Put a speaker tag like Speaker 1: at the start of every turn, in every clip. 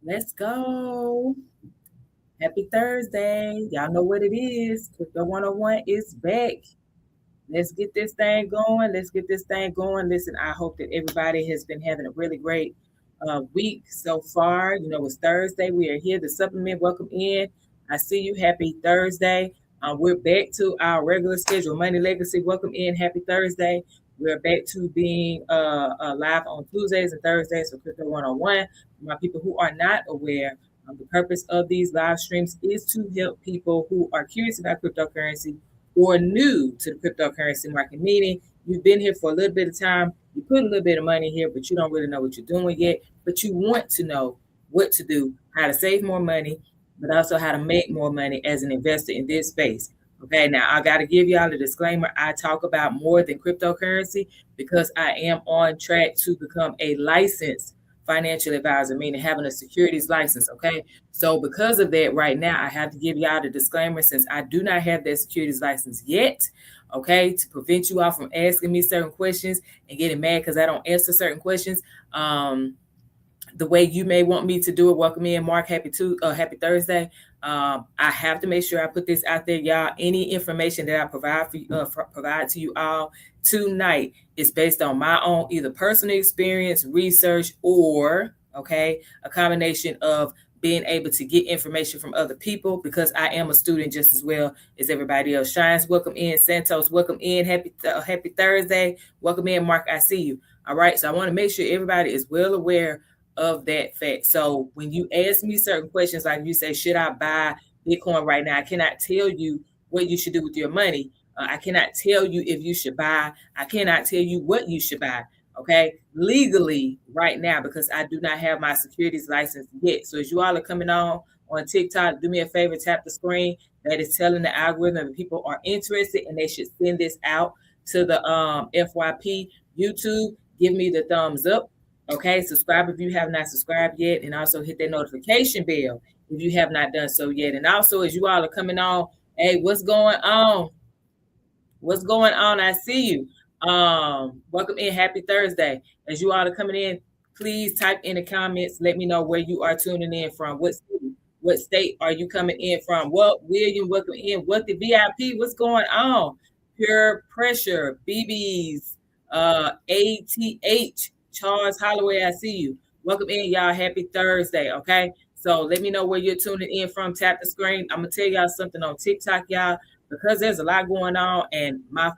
Speaker 1: Let's go. Happy Thursday. Y'all know what it is. Crypto 101 is back. Let's get this thing going. Let's get this thing going. Listen, I hope that everybody has been having a really great week so far. You know, it's Thursday. We are here to supplement. Welcome in. I see you. Happy Thursday. We're back to our regular schedule. Money Legacy. Welcome in. Happy Thursday. We're back to being live on Tuesdays and Thursdays for Crypto 101. For my people who are not aware, the purpose of these live streams is to help people who are curious about cryptocurrency or new to the cryptocurrency market, meaning you've been here for a little bit of time, you put a little bit of money here, but you don't really know what you're doing yet, but you want to know what to do, how to save more money, but also how to make more money as an investor in this space. Okay, now I got to give y'all a disclaimer. I talk about more than cryptocurrency because I am on track to become a licensed financial advisor, meaning having a securities license. Okay, so because of that, right now I have to give y'all the disclaimer since I do not have that securities license yet. Okay, to prevent you all from asking me certain questions and getting mad because I don't answer certain questions. The way you may want me to do it. Welcome in, Mark. Happy Thursday. I have to make sure I put this out there, y'all. Any information that I provide to you all tonight is based on my own either personal experience, research, or a combination of being able to get information from other people because I am a student just as well as everybody else. Shines, welcome in. Santos, welcome in. Happy Thursday. Welcome in, Mark. I see you. All right. So I want to make sure everybody is well aware of that fact. So when you ask me certain questions, like you say, should I buy Bitcoin right now? I cannot tell you what you should do with your money. I cannot tell you if you should buy. I cannot tell you what you should buy. Okay, legally right now because I do not have my securities license yet. So as you all are coming on TikTok, do me a favor, tap the screen that is telling the algorithm that people are interested and they should send this out to the FYP YouTube. Give me the thumbs up. Okay, subscribe if you have not subscribed yet, and also hit that notification bell if you have not done so yet. And also, as you all are coming on, hey, what's going on? What's going on? I see you. Welcome in. Happy Thursday. As you all are coming in, please type in the comments. Let me know where you are tuning in from. What city, what state are you coming in from? Well, William, welcome in. What the VIP? What's going on? Pure Pressure, BB's, ATH, Charles Holloway. I see you. Welcome in, y'all. Happy Thursday. Okay. So let me know where you're tuning in from. Tap the screen. I'm gonna tell y'all something on TikTok, y'all, because there's a lot going on, and my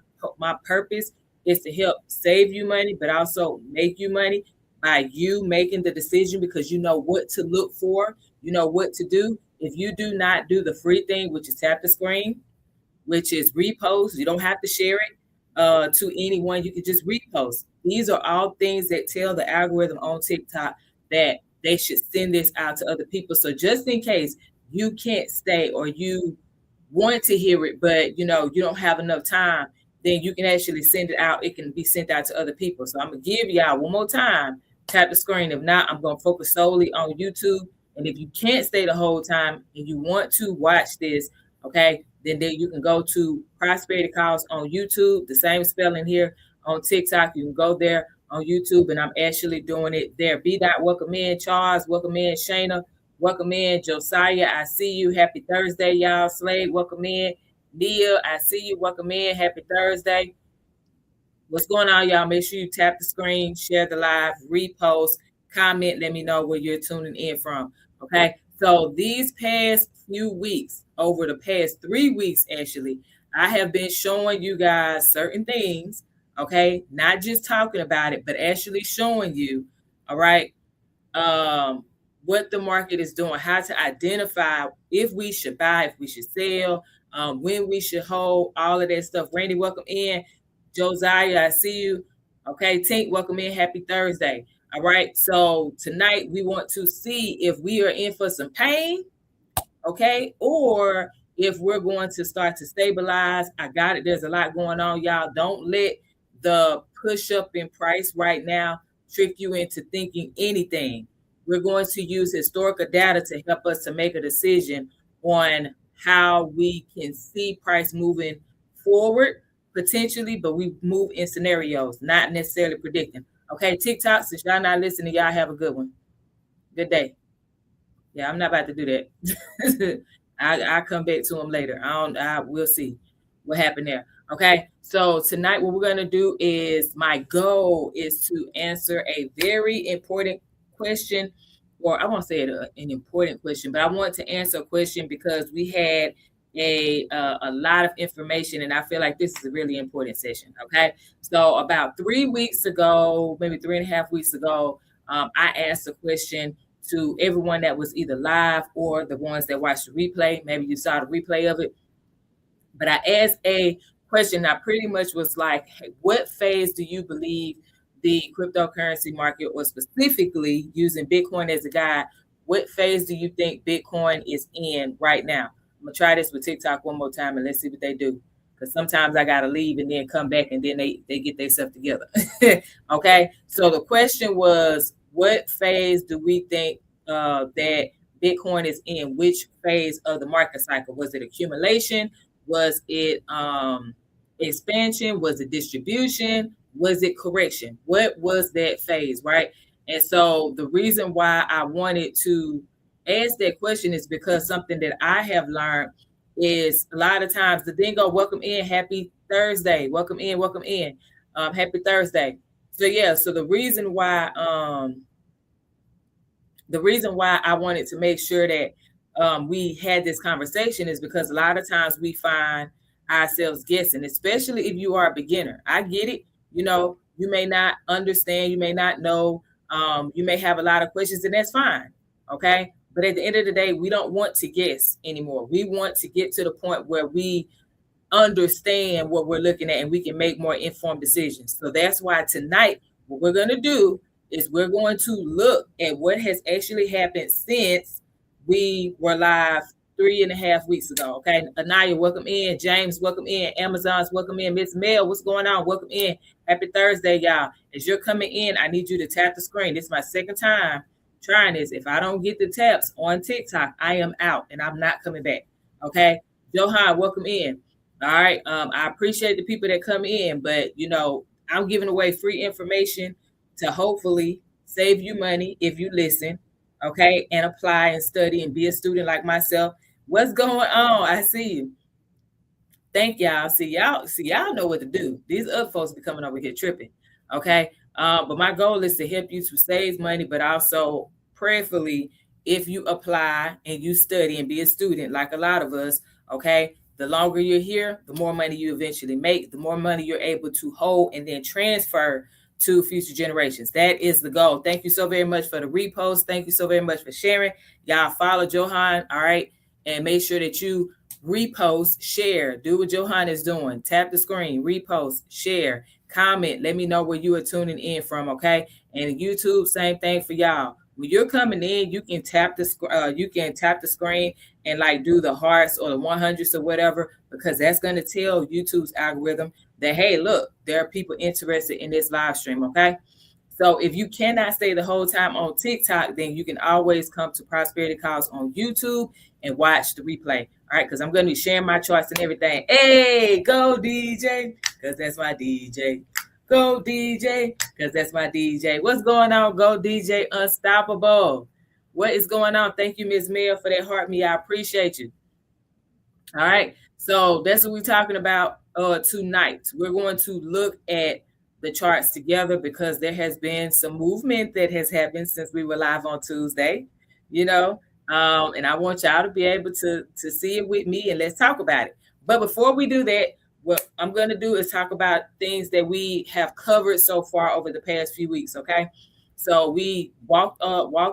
Speaker 1: purpose is to help save you money, but also make you money by you making the decision because you know what to look for, you know what to do. If you do not do the free thing, which is tap the screen, which is repost, you don't have to share it to anyone. You can just repost. These are all things that tell the algorithm on TikTok that they should send this out to other people. So just in case you can't stay or you want to hear it, but you don't have enough time, then you can actually send it out. It can be sent out to other people. So I'm gonna give y'all one more time. Tap the screen. If not, I'm gonna focus solely on YouTube. And if you can't stay the whole time and you want to watch this, okay, then you can go to Prosperity Calls on YouTube. The same spelling here on TikTok. You can go there on YouTube, and I'm actually doing it there. B. Dot, welcome in. Charles, welcome in. Shayna, welcome in. Josiah, I see you. Happy Thursday, y'all. Slade, welcome in. Nia, I see you. Welcome in. Happy Thursday. What's going on, y'all? Make sure you tap the screen, share the live, repost, comment. Let me know where you're tuning in from. Okay. So these past few weeks, over the past 3 weeks, actually, I have been showing you guys certain things. Okay. Not just talking about it, but actually showing you. All right. What the market is doing, how to identify if we should buy, if we should sell, when we should hold, all of that stuff. Randy, welcome in. Josiah, I see you. Okay, Tink, welcome in. Happy Thursday. All right, so tonight we want to see if we are in for some pain, okay, or if we're going to start to stabilize. I got it. There's a lot going on, y'all. Don't let the push up in price right now trick you into thinking anything. We're going to use historical data to help us to make a decision on how we can see price moving forward potentially, but we move in scenarios, not necessarily predicting. Okay, TikTok, since y'all not listening, y'all have a good one. Good day. Yeah, I'm not about to do that. I come back to them later. We'll see what happened there. Okay. So tonight, what we're gonna do is my goal is to answer a very important question, or I won't say it an important question, but I want to answer a question because we had a lot of information, and I feel like this is a really important session. Okay. So about 3 weeks ago, maybe 3.5 weeks ago, I asked a question to everyone that was either live or the ones that watched the replay. Maybe you saw the replay of it. But I asked a question. I pretty much was like, hey, what phase do you believe the cryptocurrency market, or specifically using Bitcoin as a guide, what phase do you think Bitcoin is in right now? I'm gonna try this with TikTok one more time and let's see what they do. Because sometimes I gotta leave and then come back and then they get themselves together. Okay. So the question was, what phase do we think that Bitcoin is in? Which phase of the market cycle? Was it accumulation? Was it expansion? Was it distribution? Was it correction? What was that phase, right? And so the reason why I wanted to ask that question is because something that I have learned is a lot of times the dingo, welcome in, happy Thursday, welcome in, happy Thursday. So yeah, so the reason why I wanted to make sure that we had this conversation is because a lot of times we find ourselves guessing, especially if you are a beginner. I get it. You may not understand, you may not know, you may have a lot of questions, and that's fine. Okay. But at the end of the day, we don't want to guess anymore. We want to get to the point where we understand what we're looking at and we can make more informed decisions. So that's why tonight, what we're going to do is we're going to look at what has actually happened since we were live 3.5 weeks ago. Okay. Anaya, welcome in. James, welcome in. Amazon's welcome in. Miss Mel, what's going on? Welcome in. Happy Thursday, y'all. As you're coming in, I need you to tap the screen. This is my second time trying this. If I don't get the taps on TikTok, I am out and I'm not coming back. Okay. Johan, welcome in. All right. I appreciate the people that come in, but I'm giving away free information to hopefully save you money if you listen, okay, and apply and study and be a student like myself. What's going on? I see you. Thank y'all. See y'all know what to do. These other folks be coming over here tripping. Okay. But my goal is to help you to save money, but also prayerfully, if you apply and you study and be a student like a lot of us, okay, the longer you're here, the more money you eventually make, the more money you're able to hold and then transfer to future generations. That is the goal. Thank you so very much for the repost. Thank you so very much for sharing. Y'all follow Johan, all right? And make sure that you repost, share, do what Johan is doing. Tap the screen, repost, share, comment. Let me know where you are tuning in from, okay? And YouTube, same thing for y'all. When you're coming in, you can tap the screen and like do the hearts or the 100s or whatever, because that's going to tell YouTube's algorithm that, hey, look, there are people interested in this live stream. Okay. So if you cannot stay the whole time on TikTok, then you can always come to Prosperity Calls on YouTube and watch the replay. All right. Because I'm going to be sharing my charts and everything. Hey, go DJ. Because that's my DJ. Go DJ, because that's my DJ. What's going on? Go DJ Unstoppable. What is going on? Thank you, Miss Mel, for that heart me. I appreciate you. All right. So that's what we're talking about tonight. We're going to look at the charts together because there has been some movement that has happened since we were live on Tuesday, and I want y'all to be able to see it with me and let's talk about it. But before we do that, what I'm going to do is talk about things that we have covered so far over the past few weeks. Okay. So we walked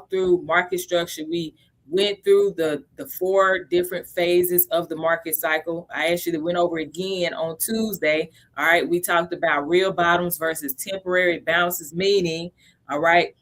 Speaker 1: through market structure. We went through the 4 different phases of the market cycle. I actually went over again on Tuesday. All right. We talked about real bottoms versus temporary bounces, meaning, all right,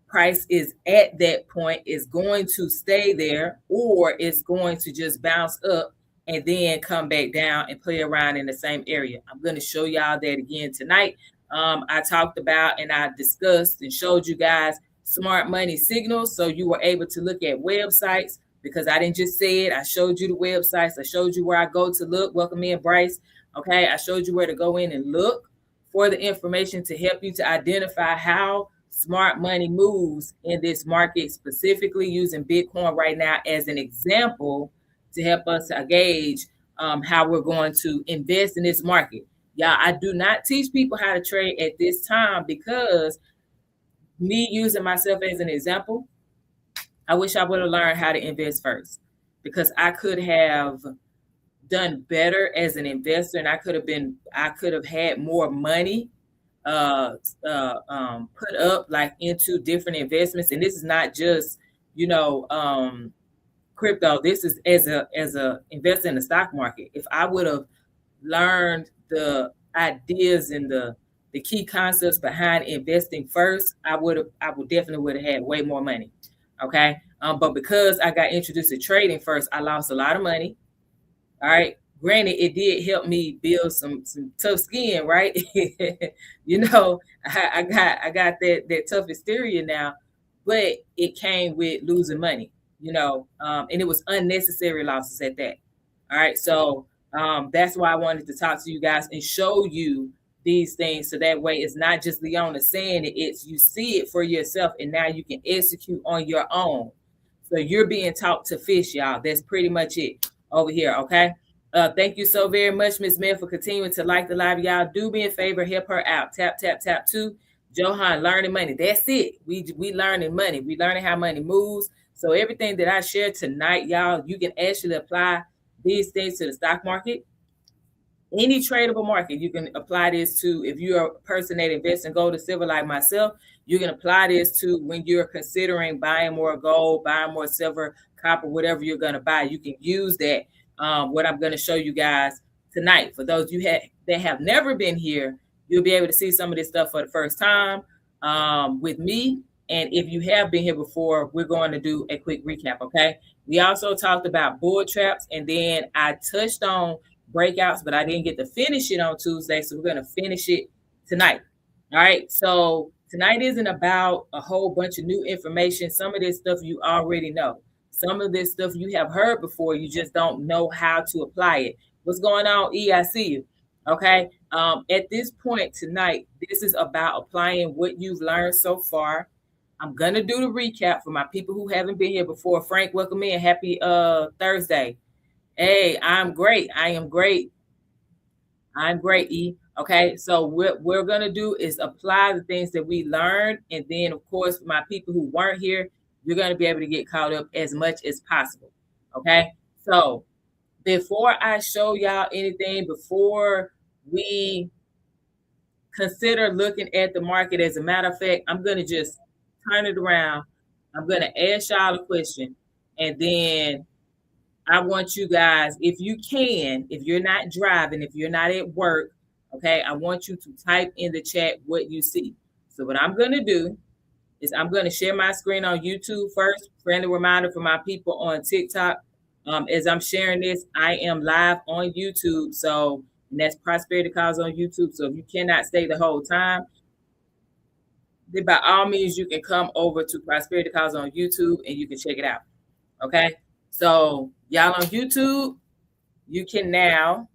Speaker 1: price is at that point, is going to stay there, or it's going to just bounce up and then come back down and play around in the same area. I'm going to show y'all that again tonight. I talked about and I discussed and showed you guys smart money signals. So you were able to look at websites, because I didn't just say it. I showed you the websites. I showed you where I go to look. Welcome in, Bryce. Okay. I showed you where to go in and look for the information to help you to identify how smart money moves in this market, specifically using Bitcoin right now as an example to help us to gauge how we're going to invest in this market. Y'all, I do not teach people how to trade at this time because me using myself as an example, I wish I would have learned how to invest first because I could have done better as an investor and I could have had more money put up like into different investments. And this is not just, you know, crypto. This is as a investor in the stock market. If I would have learned the ideas and the key concepts behind investing first, I would definitely would have had way more money. Okay. But because I got introduced to trading first, I lost a lot of money. All right. Granted, it did help me build some tough skin, right? You know, I got that tough exterior now, but it came with losing money, you know, and it was unnecessary losses at that. All right. So that's why I wanted to talk to you guys and show you these things. So that way it's not just Leona saying it, it's you see it for yourself and now you can execute on your own. So you're being taught to fish, y'all. That's pretty much it over here. Okay. Thank you so very much, Miss Mel, for continuing to like the live. Y'all do me a favor, help her out. Tap, tap, tap too. Johan, learning money. That's it. We learning money. We learning how money moves. So everything that I shared tonight, y'all, you can actually apply these things to the stock market. Any tradable market, you can apply this to. If you're a person that invests in gold or silver like myself, you can apply this to when you're considering buying more gold, buying more silver, copper, whatever you're going to buy. You can use that. What I'm going to show you guys tonight. For those you that have never been here, you'll be able to see some of this stuff for the first time with me. And if you have been here before, we're going to do a quick recap, okay? We also talked about bull traps, and then I touched on breakouts, but I didn't get to finish it on Tuesday, so we're going to finish it tonight. All right, so tonight isn't about a whole bunch of new information. Some of this stuff you already know. Some of this stuff you have heard before, you just don't know how to apply it. What's going on, E? I see you. Okay. At this point tonight, this is about applying what you've learned so far. I'm gonna do the recap for my people who haven't been here before. Frank, welcome in. Happy Thursday. Hey, I'm great. I am great. I'm great, E. Okay, so what we're gonna do is apply the things that we learned, and then of course, my people who weren't here, you're gonna be able to get caught up as much as possible. Okay, so before I show y'all anything, before we consider looking at the market, as a matter of fact, I'm gonna just turn it around. I'm gonna ask y'all a question, and then I want you guys, if you can, if you're not driving, if you're not at work, okay, I want you to type in the chat what you see. So what I'm going to do is I'm going to share my screen on YouTube first. Friendly reminder for my people on TikTok. As I'm sharing this, I am live on YouTube. So and that's Prosperity Calls on YouTube. So if you cannot stay the whole time, then by all means, you can come over to Prosperity Calls on YouTube and you can check it out. Okay. So y'all on YouTube, you can now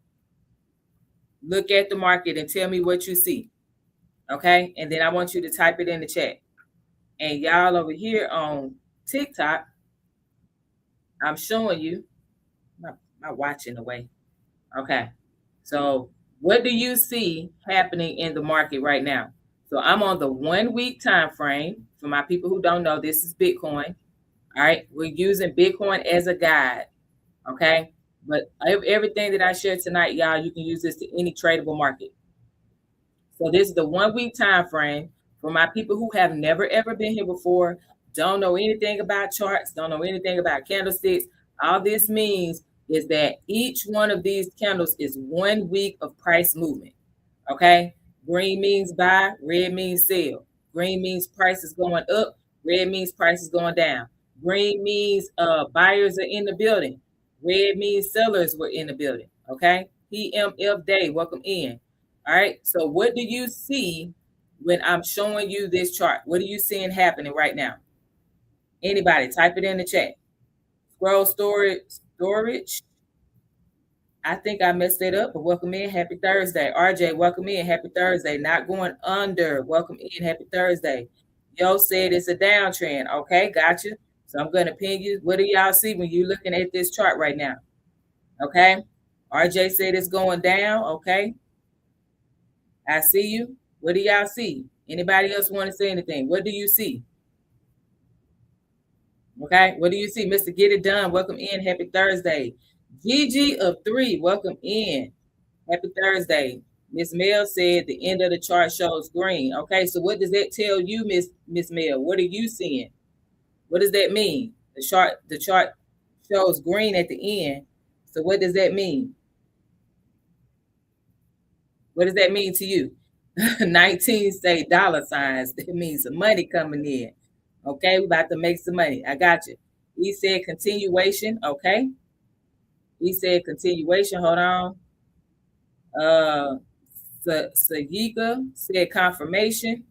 Speaker 1: look at the market and tell me what you see. Okay. And then I want you to type it in the chat. And y'all over here on TikTok, I'm showing you my watch in the way. Okay. So what do you see happening in the market right now? So I'm on the 1 week time frame. For my people who don't know, this is Bitcoin. All right. We're using Bitcoin as a guide. Okay. But everything that I shared tonight, y'all, you can use this to any tradable market. So this is the 1 week time frame for my people who have never ever been here before, don't know anything about charts, don't know anything about candlesticks. All this means is that each one of these candles is 1 week of price movement. Okay. Green means buy, red means sell. Green means price is going up, red means price is going down. Green means buyers are in the building. Red means sellers were in the building. Okay. PMF day, welcome in. All right. So what do you see when I'm showing you this chart? What are you seeing happening right now? Anybody type it in the chat. Scroll storage. I think I messed it up, but welcome in. Happy Thursday. RJ, welcome in. Happy Thursday. Not going under. Welcome in. Happy Thursday. Yo said it's a downtrend. Okay, gotcha. So I'm going to pin you. What do y'all see when you're looking at this chart right now? Okay. RJ said it's going down. Okay. I see you. What do y'all see? Anybody else want to say anything? What do you see? Okay. What do you see? Mr. Get It Done, welcome in. Happy Thursday. GG of 3, welcome in. Happy Thursday. Miss Mel said the end of the chart shows green. Okay, so what does that tell you, Miss Mel? What are you seeing? What does that mean? The chart shows green at the end. So what does that mean? What does that mean to you? 19 say dollar signs. That means some money coming in. Okay, we about to make some money. I got you. He said continuation. Okay. He said continuation. Hold on. Sayika said confirmation.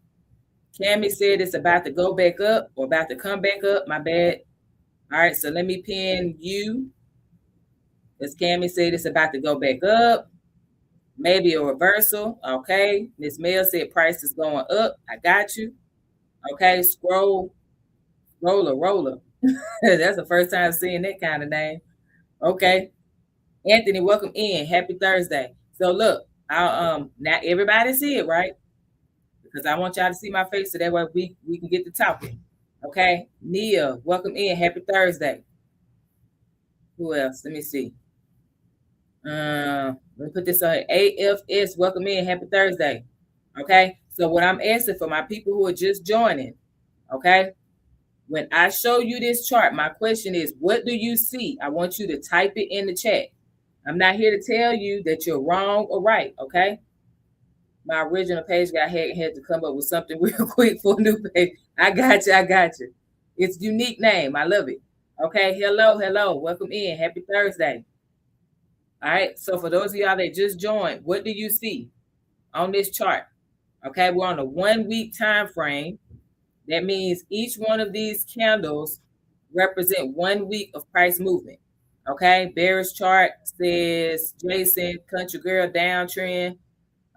Speaker 1: Cammy said it's about to go back up or about to come back up. My bad. All right, so let me pin you. As Cammy said, it's about to go back up. Maybe a reversal. Okay. Miss Mel said price is going up. I got you. Okay. Roller. That's the first time seeing that kind of name. Okay. Anthony, welcome in. Happy Thursday. So look, I'll now everybody see it, right? Because I want y'all to see my face so that way we can get to talking. Okay. Nia, welcome in. Happy Thursday. Who else? Let me see. Let me put this on AFS. Welcome in. Happy Thursday. Okay. So what I'm asking for my people who are just joining, okay, when I show you this chart, my question is, what do you see? I want you to type it in the chat. I'm not here to tell you that you're wrong or right, okay? My original page guy had to come up with something real quick for a new page. I got you. It's unique name. I love it. Okay, hello. Welcome in. Happy Thursday. All right, so for those of y'all that just joined, what do you see on this chart? Okay, we're on a 1 week time frame. That means each one of these candles represent 1 week of price movement. Okay, bearish chart says Jason, country girl, downtrend.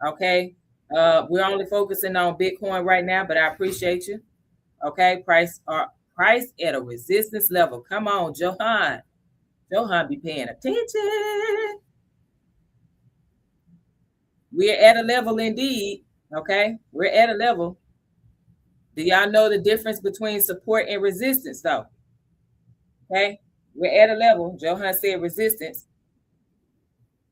Speaker 1: Okay, we're only focusing on Bitcoin right now, but I appreciate you. Okay, price at a resistance level. Come on, Johan be paying attention. We're at a level indeed. Okay, we're at a level. Do y'all know the difference between support and resistance, though? Okay, we're at a level. Johan said resistance.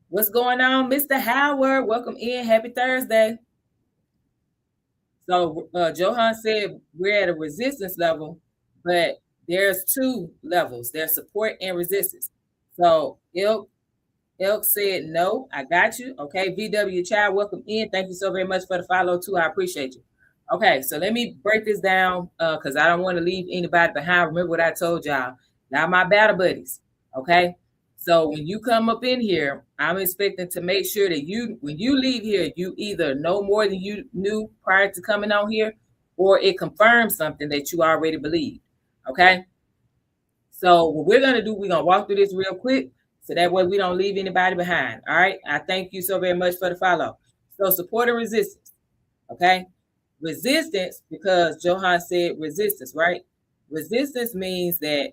Speaker 1: What's going on, Mr. Howard? Welcome in. Happy Thursday. So Johan said we're at a resistance level, but there's 2 levels. There's support and resistance. So Elk said no. I got you. Okay, VW Child, welcome in. Thank you so very much for the follow, too. I appreciate you. Okay, so let me break this down because I don't want to leave anybody behind. Remember what I told y'all. Now my battle buddies, okay? So when you come up in here, I'm expecting to make sure that when you leave here, you either know more than you knew prior to coming on here, or it confirms something that you already believed, okay? So what we're going to do, we're going to walk through this real quick so that way we don't leave anybody behind, all right? I thank you so very much for the follow. So support and resistance, okay? Resistance, because Johan said resistance, right? Resistance means that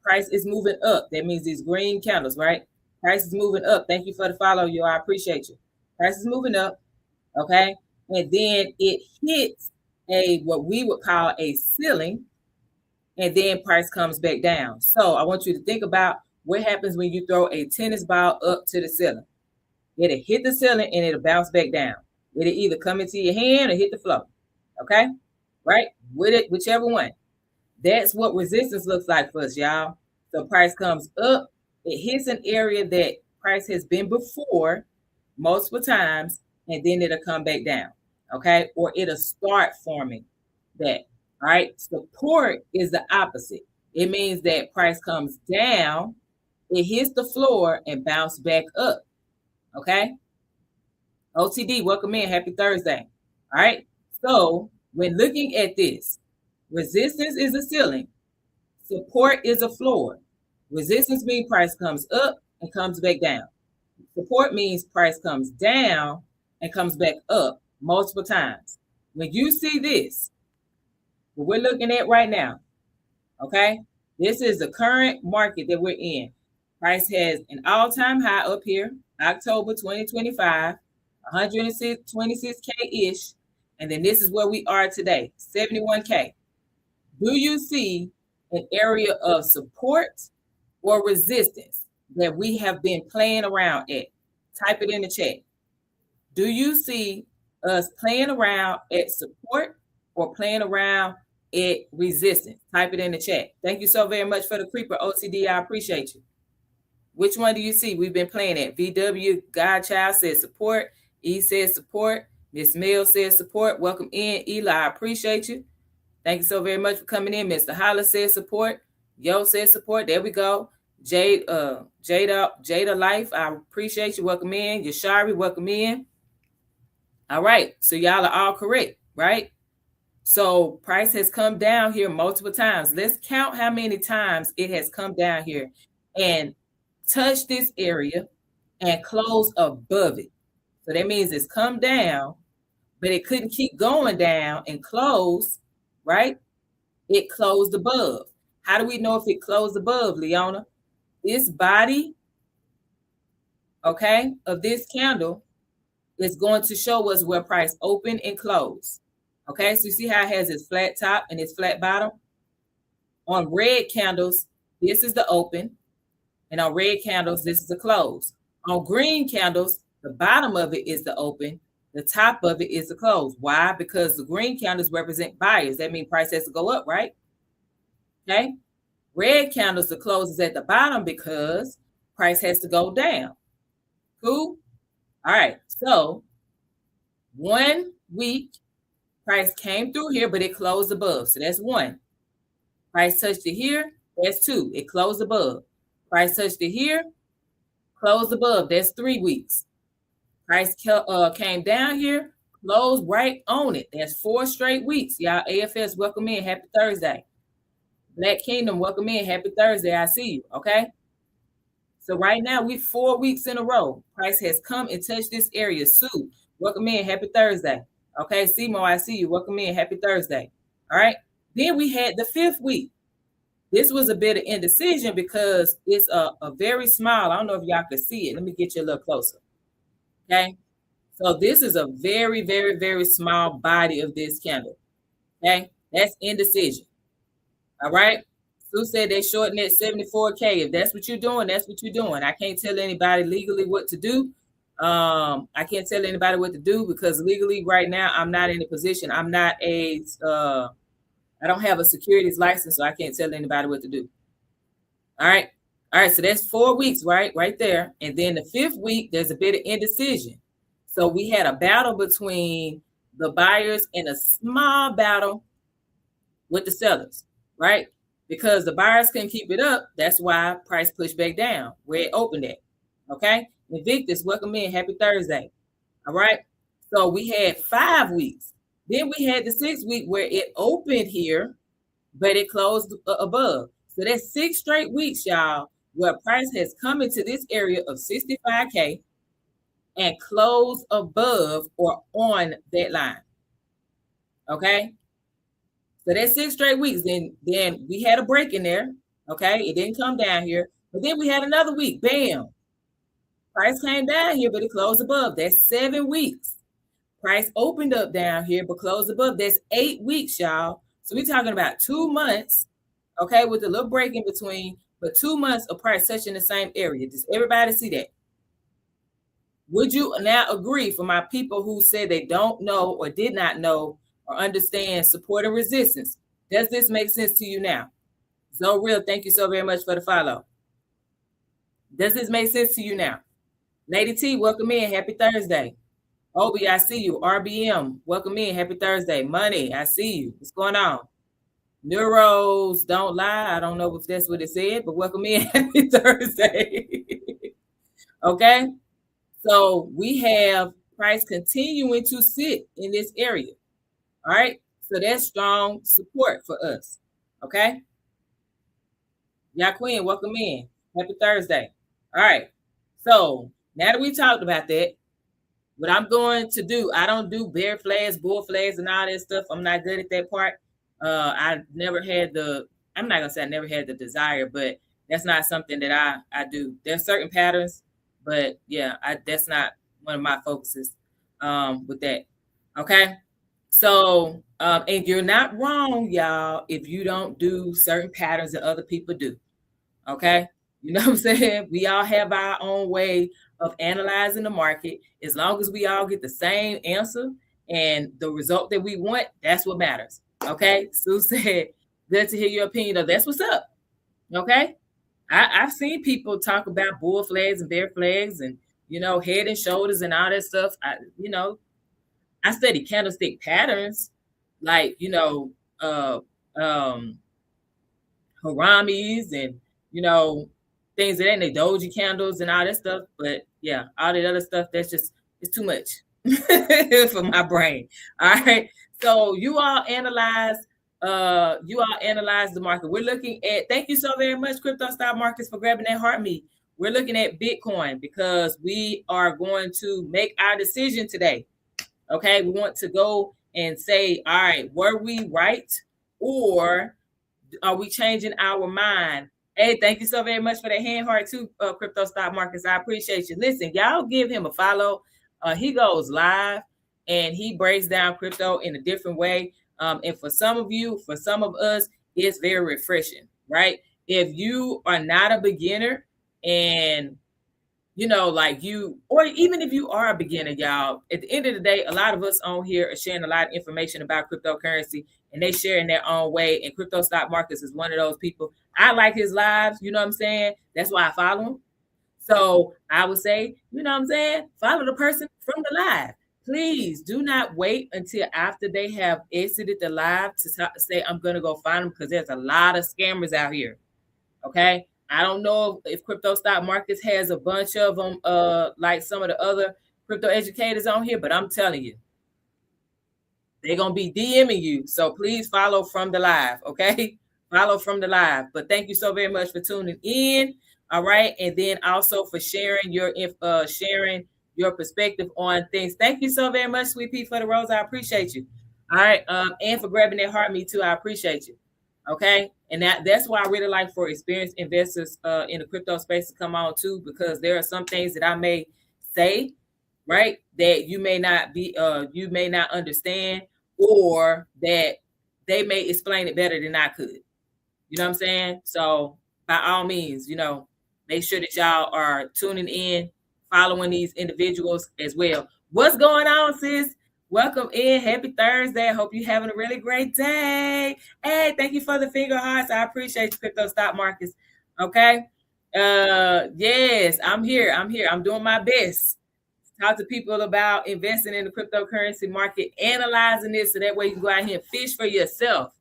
Speaker 1: price is moving up. That means these green candles, right? Price is moving up. Thank you for the follow, yo. I appreciate you. Price is moving up, okay? And then it hits what we would call a ceiling, and then price comes back down. So I want you to think about what happens when you throw a tennis ball up to the ceiling. It'll hit the ceiling and it'll bounce back down. It'll either come into your hand or hit the floor. Okay, right? Whichever one. That's what resistance looks like for us, y'all. So price comes up, it hits an area that price has been before multiple times, and then it'll come back down. Okay, or it'll start forming that. All right, support is the opposite. It means that price comes down, it hits the floor and bounce back up. Okay, OTD, welcome in. Happy Thursday. All right. So when looking at this, resistance is a ceiling, support is a floor. Resistance means price comes up and comes back down. Support means price comes down and comes back up multiple times. When you see this, what we're looking at right now. Okay, this is the current market that we're in. Price has an all-time high up here, October 2025, 126K ish, and then this is where we are today, 71K. Do you see an area of support or resistance that we have been playing around at? Type it in the chat. Do you see us playing around at support or playing around at resistance? Type it in the chat. Thank you so very much for the creeper, OCD. I appreciate you. Which one do you see we've been playing at? VW Godchild says support. E says support. Miss Mills says support. Welcome in, Eli. I appreciate you. Thank you so very much for coming in. Mr. Holla says support. Yo says support. There we go. Jada Life, I appreciate you. Welcome in. Yashari, welcome in. All right. So y'all are all correct, right? So price has come down here multiple times. Let's count how many times it has come down here and touched this area and closed above it. So that means it's come down, but it couldn't keep going down and close, right? It closed above. How do we know if it closed above, Leona? This body, okay, of this candle is going to show us where price open and close. Okay, so you see how it has its flat top and its flat bottom? On red candles, this is the open, and on red candles, this is the close. On green candles, the bottom of it is the open, the top of it is the close. Why? Because the green candles represent buyers. That means price has to go up, right? Okay. Red candles, the close is at the bottom because price has to go down. Cool? All right. So 1 week, price came through here, but it closed above. So that's 1. Price touched it here. That's 2. It closed above. Price touched it here. Closed above. That's 3 weeks. Price came down here. Closed right on it. That's 4 straight weeks. Y'all, AFS, welcome in. Happy Thursday. Black Kingdom, welcome in. Happy Thursday. I see you. Okay. So right now, we 4 weeks in a row. Price has come and touched this area. Sue, welcome in. Happy Thursday. Okay. Simo, I see you. Welcome in. Happy Thursday. All right. Then we had the 5th week. This was a bit of indecision because it's a very small. I don't know if y'all can see it. Let me get you a little closer. Okay. So this is a very, very, very small body of this candle. Okay. That's indecision. All right. Sue said they shortened at 74K. If that's what you're doing, that's what you're doing. I can't tell anybody legally what to do. I can't tell anybody what to do because legally right now I'm not in a position. I'm not I don't have a securities license, so I can't tell anybody what to do. All right. All right. So that's 4 weeks, right? Right there. And then the 5th week, there's a bit of indecision. So we had a battle between the buyers and a small battle with the sellers. Right? Because the buyers couldn't keep it up. That's why price pushed back down where it opened at. Okay. Invictus, welcome in. Happy Thursday. All right. So we had 5 weeks. Then we had the 6th week where it opened here, but it closed above. So that's 6 straight weeks, y'all, where price has come into this area of 65K and closed above or on that line. Okay. So that's 6 straight weeks. Then we had a break in there. Okay. It didn't come down here. But then we had another week. Bam. Price came down here, but it closed above. That's 7 weeks. Price opened up down here, but closed above. That's 8 weeks, y'all. So we're talking about 2 months. Okay. With a little break in between, but 2 months of price touching the same area. Does everybody see that? Would you now agree for my people who said they don't know or did not know or understand support and resistance? Does this make sense to you now? So real, thank you so very much for the follow. Does this make sense to you now? Lady T, welcome in. Happy Thursday. Obi, I see you. RBM, welcome in. Happy Thursday. Money, I see you. What's going on? Neuros don't lie. I don't know if that's what it said, but welcome in. Happy Thursday. Okay. So we have price continuing to sit in this area. All right. So that's strong support for us. Okay. Queen, welcome in. Happy Thursday. All right. So now that we talked about that, what I'm going to do, I don't do bear flags, bull flags, and all that stuff. I'm not good at that part. I never had the, I'm not gonna say I never had the desire, but that's not something that I do. There's certain patterns, but yeah, that's not one of my focuses with that. Okay. So and you're not wrong, y'all, if you don't do certain patterns that other people do. Okay. You know what I'm saying? We all have our own way of analyzing the market. As long as we all get the same answer and the result that we want, that's what matters. Okay. Sue said, good to hear your opinion. Though. That's what's up. Okay. I've seen people talk about bull flags and bear flags and, head and shoulders and all that stuff. I study candlestick patterns, like, uh, um, haramis and things that ain't the doji candles and all that stuff. But yeah, all that other stuff, that's just, it's too much for my brain. All right. So you all analyze the market. We're looking at, thank you so very much, Crypto Stock Markets, for grabbing that heart meat. We're looking at Bitcoin because we are going to make our decision today. Okay, we want to go and say, all right, were we right, or are we changing our mind? Hey, thank you so very much for that hand heart too, Crypto Stock Markets. I appreciate you. Listen, y'all give him a follow. He goes live and he breaks down crypto in a different way. And for some of you, for some of us, it's very refreshing, right? If you are not a beginner and like you, or even if you are a beginner, y'all, at the end of the day, a lot of us on here are sharing a lot of information about cryptocurrency and they share in their own way. And Crypto Stock Markets is one of those people. I like his lives, you know what I'm saying? That's why I follow him. So I would say, you know what I'm saying? Follow the person from the live. Please do not wait until after they have exited the live to say, I'm going to go find them, because there's a lot of scammers out here. Okay. I don't know if Crypto Stock Markets has a bunch of them, like some of the other crypto educators on here, but I'm telling you, they're going to be DMing you. So please follow from the live. Okay. Follow from the live. But thank you so very much for tuning in. All right. And then also for sharing your perspective on things. Thank you so very much, Sweet Pea, for the rose. I appreciate you. All right. And for grabbing that heart, me too. I appreciate you. Okay. And that's why I really like for experienced investors in the crypto space to come on too, because there are some things that I may say, right, that you may not understand, or that they may explain it better than I could. You know what I'm saying? So by all means, make sure that y'all are tuning in, following these individuals as well. What's going on, sis? Welcome in. Happy Thursday. I hope you're having a really great day. Hey, thank you for the finger hearts. I appreciate you, Crypto Stock Markets. Okay. Yes, I'm here. I'm doing my best. Talk to people about investing in the cryptocurrency market, analyzing this, so that way you can go out here and fish for yourself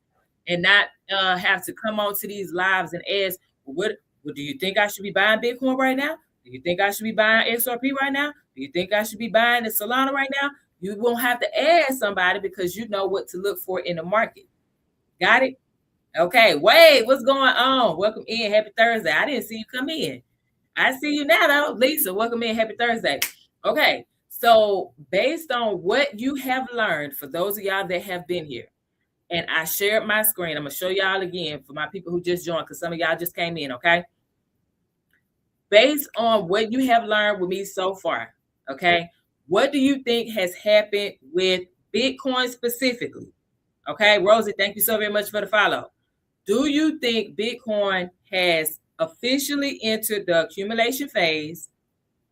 Speaker 1: and not have to come on to these lives and ask, what do you think I should be buying Bitcoin right now? Do you think I should be buying XRP right now? Do you think I should be buying the Solana right now? You won't have to ask somebody, because you know what to look for in the market. Got it? Okay. Wait, what's going on? Welcome in. Happy Thursday. I didn't see you come in. I see you now, though. Lisa, welcome in. Happy Thursday. Okay. So based on what you have learned, for those of y'all that have been here, and I shared my screen, I'm going to show y'all again for my people who just joined, because some of y'all just came in, okay? Based on what you have learned with me so far, okay, what do you think has happened with Bitcoin specifically? Okay, Rosie, thank you so very much for the follow. Do you think Bitcoin has officially entered the accumulation phase,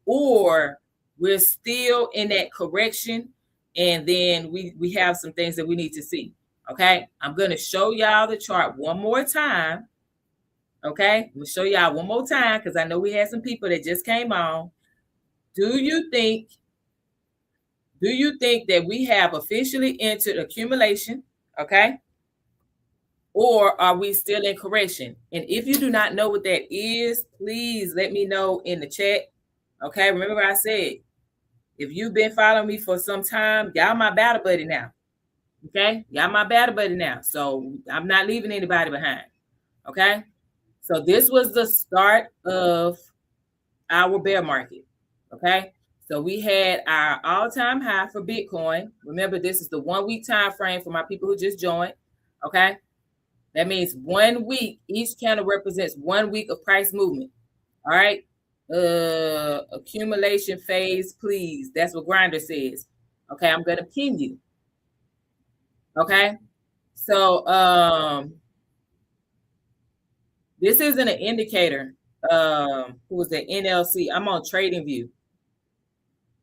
Speaker 1: or we're still in that correction, and then we have some things that we need to see? Okay, I'm going to show y'all the chart one more time. Okay, I'm going to show y'all one more time, because I know we had some people that just came on. Do you think that we have officially entered accumulation? Okay, or are we still in correction? And if you do not know what that is, please let me know in the chat. Okay, remember I said, if you've been following me for some time, y'all my battle buddy now. Okay, y'all my battle buddy now. So I'm not leaving anybody behind. Okay, so this was the start of our bear market. Okay, so we had our all-time high for Bitcoin. Remember, this is the 1 week time frame for my people who just joined. Okay. That means 1 week, each candle represents 1 week of price movement. All right. Accumulation phase, please. That's what Grinder says. Okay, I'm gonna pin you. Okay. So this isn't an indicator. Who was the NLC? I'm on Trading View.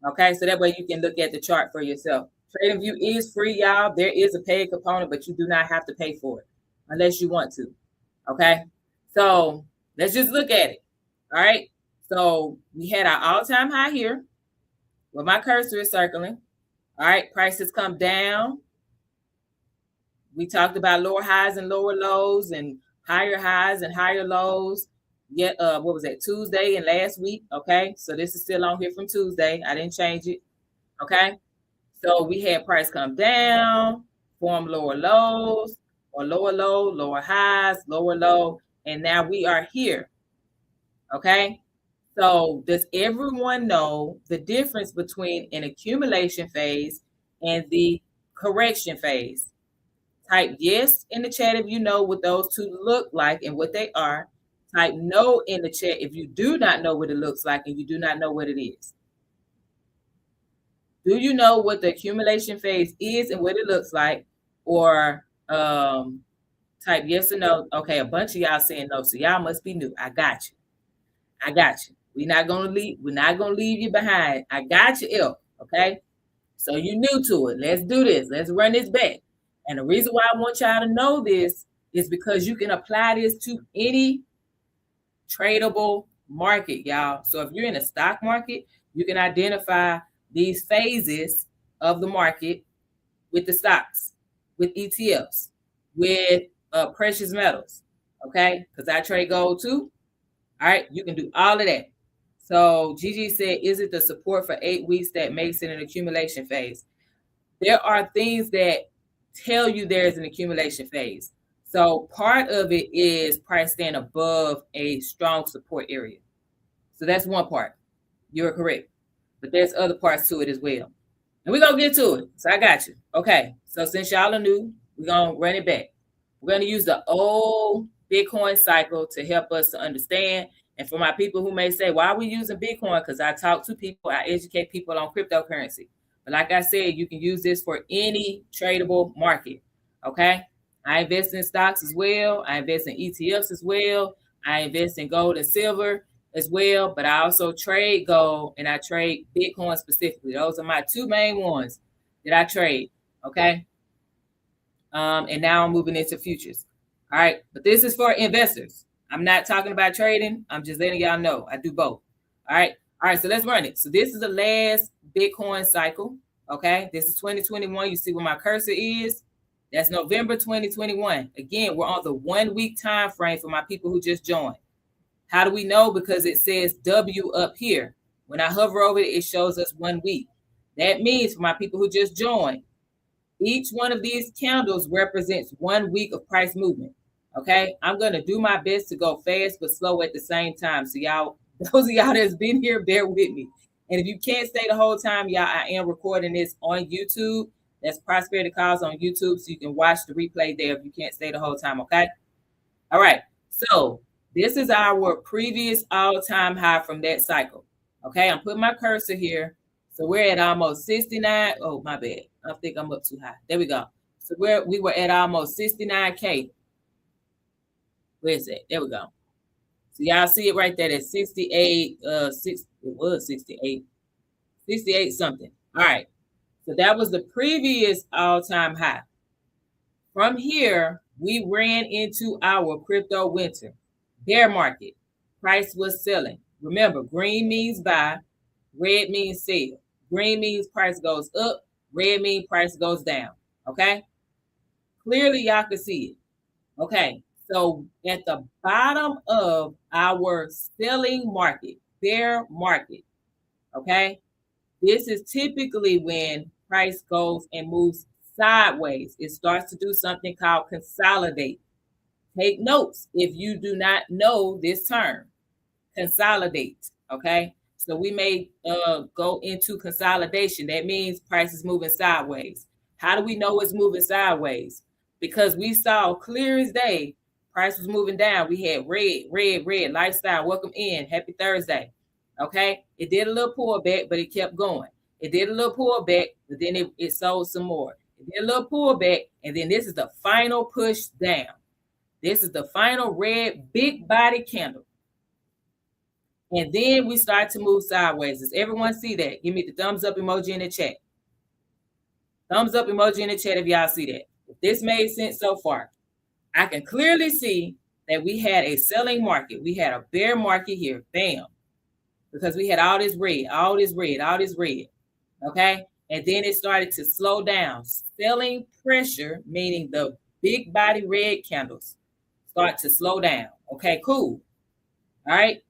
Speaker 1: Okay, so that way you can look at the chart for yourself. Trading View is free, y'all. There is a paid component, but you do not have to pay for it unless you want to. Okay, so let's just look at it. All right, so we had our all-time high here where my cursor is circling. All right, prices come down. We talked about lower highs and lower lows and higher highs and higher lows. Yet, what was that, Tuesday and last week? Okay, so this is still on here from Tuesday. I didn't change it. Okay, so we had price come down, form lower lows, or lower low, lower highs, lower low, and now we are here. Okay, so does everyone know the difference between an accumulation phase and the correction phase? Type yes in the chat if you know what those two look like and what they are. Type no in the chat if you do not know what it looks like and you do not know what it is. Do you know what the accumulation phase is and what it looks like? Or type yes or no. Okay, a bunch of y'all saying no, so y'all must be new. I got you. I got you. We're not gonna leave you behind. I got you, L. Okay. So you're new to it. Let's do this. Let's run this back. And the reason why I want y'all to know this is because you can apply this to any tradable market, y'all. So if you're in a stock market, you can identify these phases of the market with the stocks, with ETFs, with precious metals. Okay, because I trade gold too. All right, you can do all of that. So Gigi said, is it the support for 8 weeks that makes it an accumulation phase? There are things that tell you there's an accumulation phase. So part of it is price staying above a strong support area. So that's one part. You're correct. But there's other parts to it as well. And we're going to get to it. So I got you. Okay. So since y'all are new, we're going to run it back. We're going to use the old Bitcoin cycle to help us to understand. And for my people who may say, why are we using Bitcoin? Because I talk to people, I educate people on cryptocurrency. But like I said, you can use this for any tradable market. Okay. I invest in stocks as well. I invest in ETFs as well. I invest in gold and silver as well. But I also trade gold and I trade Bitcoin specifically. Those are my two main ones that I trade. Okay. And now I'm moving into futures. All right. But this is for investors. I'm not talking about trading. I'm just letting y'all know I do both. All right. All right. So let's run it. So this is the last Bitcoin cycle. Okay. This is 2021. You see where my cursor is? That's November 2021. Again, we're on the 1 week time frame for my people who just joined. How do we know? Because it says W up here. When I hover over it, it shows us 1 week. That means for my people who just joined, each one of these candles represents 1 week of price movement. Okay, I'm going to do my best to go fast but slow at the same time. So y'all, those of y'all that's been here, bear with me. And if you can't stay the whole time, y'all, I am recording this on YouTube. That's Prosperity Calls on YouTube, so you can watch the replay there if you can't stay the whole time, okay? All right, so this is our previous all-time high from that cycle. Okay, I'm putting my cursor here. So we're at almost 69. Oh, my bad. I think I'm up too high. There we go. So we were at almost 69K. Where's that? There we go. So y'all see it right there at 68. It was 68. 68 something. All right. So that was the previous all-time high. From here, we ran into our crypto winter. Bear market. Price was selling. Remember, green means buy. Red means sell. Green means price goes up. Red means price goes down. Okay? Clearly, y'all can see it. Okay. So at the bottom of our selling market, bear market, okay? This is typically when price goes and moves sideways. It starts to do something called consolidate. Take notes if you do not know this term. Consolidate, okay? So we may go into consolidation. That means price is moving sideways. How do we know it's moving sideways? because we saw clear as day, price was moving down. We had red, lifestyle, welcome in, happy Thursday. Okay, it did a little pullback, but it kept going. It did a little pullback, but then it sold some more. It did a little pullback, and then this is the final push down. This is the final red big body candle. And then we start to move sideways. Does everyone see that? Give me the thumbs up emoji in the chat. Thumbs up emoji in the chat if y'all see that. If this made sense so far. I can clearly see that we had a selling market. We had a bear market here. Bam. Because we had all this red, all this red, all this red. Okay. And then it started to slow down. Selling pressure, meaning the big body red candles, start to slow down. Okay, cool. All right.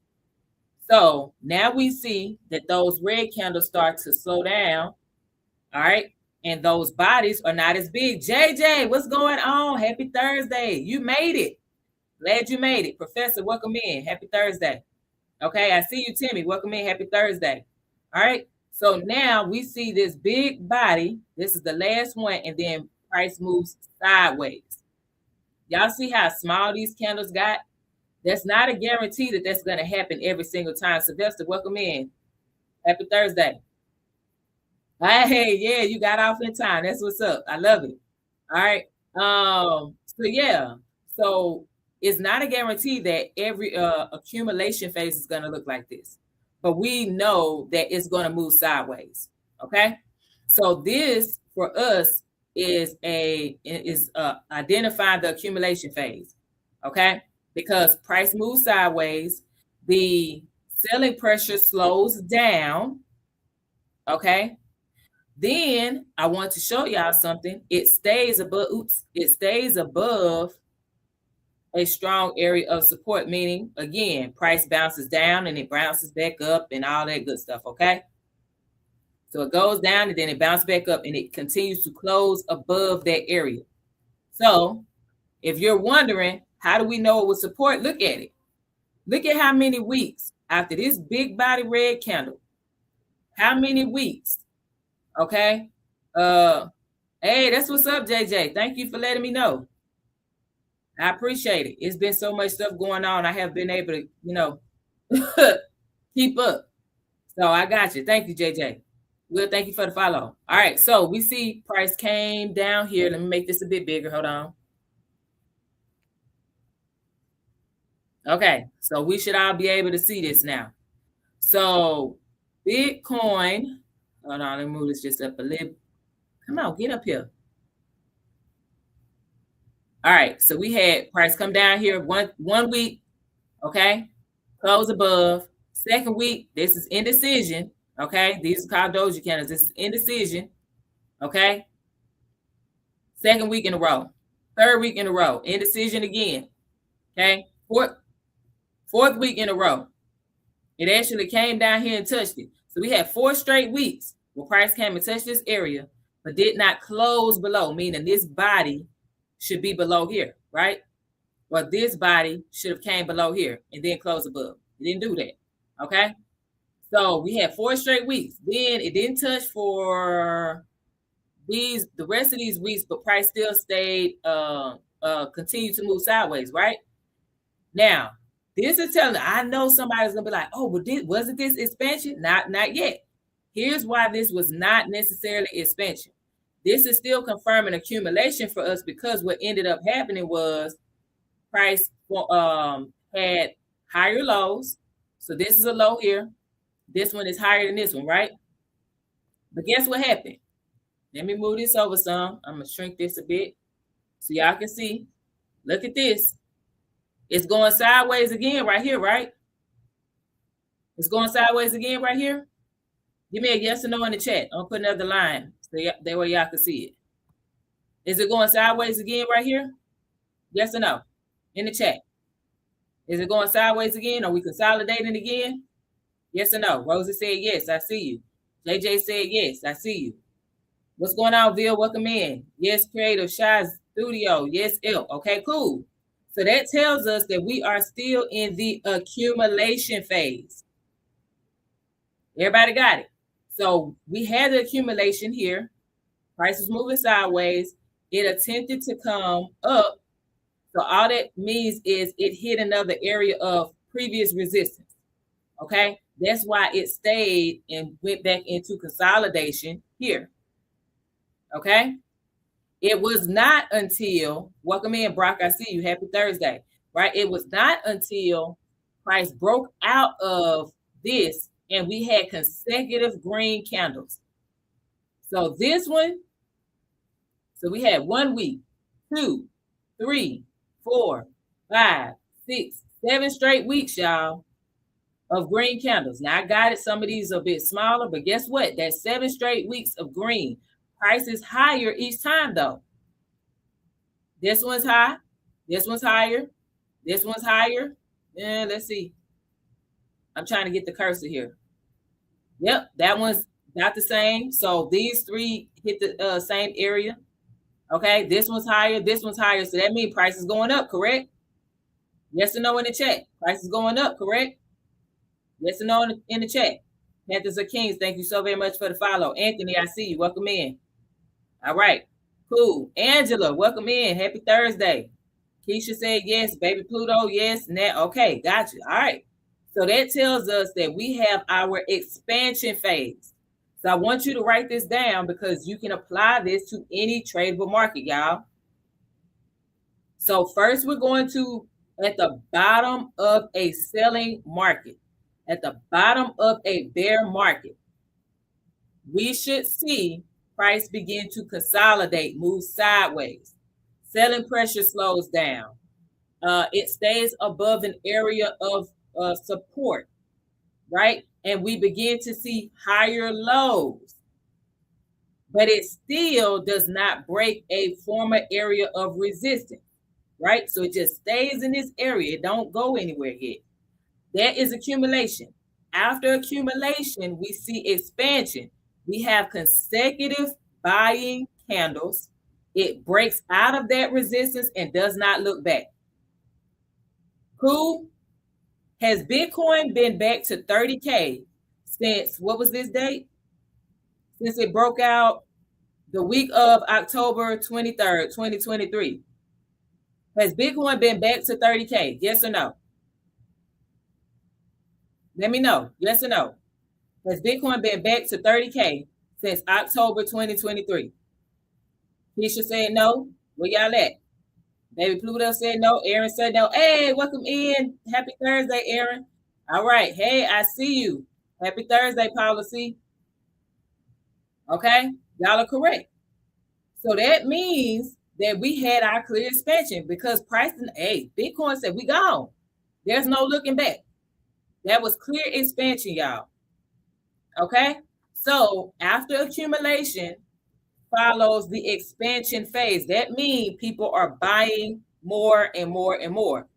Speaker 1: So now we see that those red candles start to slow down. All right. And those bodies are not as big. JJ, what's going on? Happy Thursday. You made it. Glad you made it. Professor, welcome in. Happy Thursday. Okay, I see you, Timmy. Welcome in. Happy Thursday. All right. So now we see this big body. This is the last one. And then price moves sideways. Y'all see how small these candles got? That's not a guarantee that that's going to happen every single time. Sylvester, welcome in. Happy Thursday. Hey, yeah, you got off in time. That's what's up. I love it. All right. So yeah. So it's not a guarantee that every accumulation phase is going to look like this, but we know that it's going to move sideways. Okay. So this for us is identifying the accumulation phase. Okay. Because price moves sideways, the selling pressure slows down. Okay. Then I want to show y'all something. It stays above, it stays above a strong area of support, meaning, again, price bounces down and it bounces back up and all that good stuff, okay? So it goes down and then it bounces back up and it continues to close above that area. So if you're wondering, how do we know it was support? Look at it. Look at how many weeks after this big body red candle. How many weeks? Okay. Hey, that's what's up, JJ. Thank you for letting me know. I appreciate it. It's been so much stuff going on. I have been able to, keep up. So I got you. Thank you, JJ. Good. Thank you for the follow. All right. So we see price came down here. Let me make this a bit bigger. Hold on. Okay. So we should all be able to see this now. So Bitcoin. Hold on. Let me move this just up a little. Come on, get up here. All right, so we had price come down here one week, okay, close above. Second week, this is indecision, okay. These are called doji candles. This is indecision, okay. Second week in a row, third week in a row, indecision again, okay. Fourth week in a row, it actually came down here and touched it. So we had 4 straight weeks where price came and touched this area, but did not close below, meaning this body should be below here, right? Well, this body should have came below here and then closed above. It didn't do that, okay? So we had 4 straight weeks. Then it didn't touch for the rest of these weeks, but price still stayed, continued to move sideways, right? Now, this is telling, I know somebody's gonna be like, oh, but wasn't this expansion? Not yet. Here's why this was not necessarily expansion. This is still confirming accumulation for us because what ended up happening was price had higher lows. So this is a low here. This one is higher than this one, right? But guess what happened? Let me move this over some. I'm going to shrink this a bit so y'all can see. Look at this. It's going sideways again right here, right? It's going sideways again right here. Give me a yes or no in the chat. I'll put another line. So that way y'all can see it. Is it going sideways again right here? Yes or no? In the chat. Is it going sideways again? Are we consolidating again? Yes or no? Rosie said yes, I see you. JJ said yes, I see you. What's going on, Bill? Welcome in. Yes, Creative, Shy Studio. Yes, Ilk. Okay, cool. So that tells us that we are still in the accumulation phase. Everybody got it? So we had the accumulation here. Price is moving sideways. It attempted to come up. So all that means is it hit another area of previous resistance. Okay. That's why it stayed and went back into consolidation here. Okay. It was not until, welcome in, Brock. I see you. Happy Thursday. Right. It was not until price broke out of this and we had consecutive green candles. So this one, so we had 1 week, 2, 3, 4, 5, 6, 7 straight weeks, y'all, of green candles. Now I got it. Some of these are a bit smaller, but guess what? That's 7 straight weeks of green. Price is higher each time though. This one's high. This one's higher. This one's higher. And let's see. I'm trying to get the cursor here. Yep, that one's not the same. So these three hit the same area. Okay, this one's higher. This one's higher. So that means price is going up, correct? Yes or no in the chat. Price is going up, correct? Yes or no in the chat. Panthers or Kings, thank you so very much for the follow. Anthony, I see you. Welcome in. All right, cool. Angela, welcome in. Happy Thursday. Keisha said yes. Baby Pluto, yes. Now, okay, got you. All right. So that tells us that we have our expansion phase. So I want you to write this down because you can apply this to any tradable market, y'all. So first we're going to, at the bottom of a selling market, at the bottom of a bear market, we should see price begin to consolidate, move sideways. Selling pressure slows down. It stays above an area of support, right? And we begin to see higher lows. But it still does not break a former area of resistance, right? So it just stays in this area. It don't go anywhere yet. That is accumulation. After accumulation, we see expansion. We have consecutive buying candles. It breaks out of that resistance and does not look back. Cool. Has Bitcoin been back to 30K since, what was this date? Since it broke out the week of October 23rd, 2023. Has Bitcoin been back to 30K? Yes or no? Let me know. Yes or no? Has Bitcoin been back to 30K since October 2023? Keisha said no. Where y'all at? Baby Pluto said no. Aaron said no. Hey, welcome in. Happy Thursday, Aaron. All right. Hey, I see you. Happy Thursday, Paula C. Okay. Y'all are correct. So that means that we had our clear expansion because price, hey, Bitcoin said we gone. There's no looking back. That was clear expansion, y'all. Okay. So after accumulation follows the expansion phase. That means people are buying more and more and more.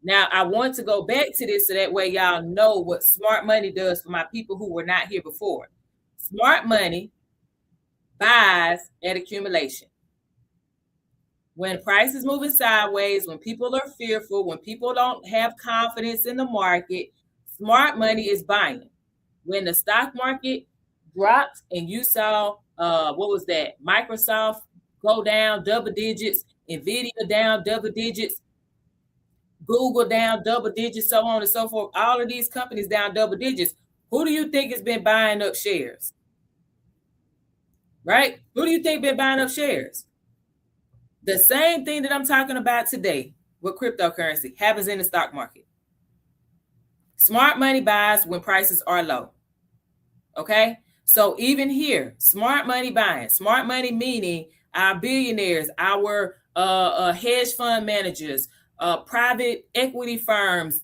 Speaker 1: Now, I want to go back to this so that way y'all know what smart money does for my people who were not here before. Smart money buys at accumulation. When price is moving sideways, when people are fearful, when people don't have confidence in the market, smart money is buying. When the stock market dropped and you saw, what was that? Microsoft go down double digits, Nvidia down double digits, Google down double digits, so on and so forth. All of these companies down double digits. Who do you think has been buying up shares? Right? Who do you think been buying up shares? The same thing that I'm talking about today with cryptocurrency happens in the stock market. Smart money buys when prices are low. Okay? So even here, smart money buying, smart money meaning our billionaires, our hedge fund managers, private equity firms,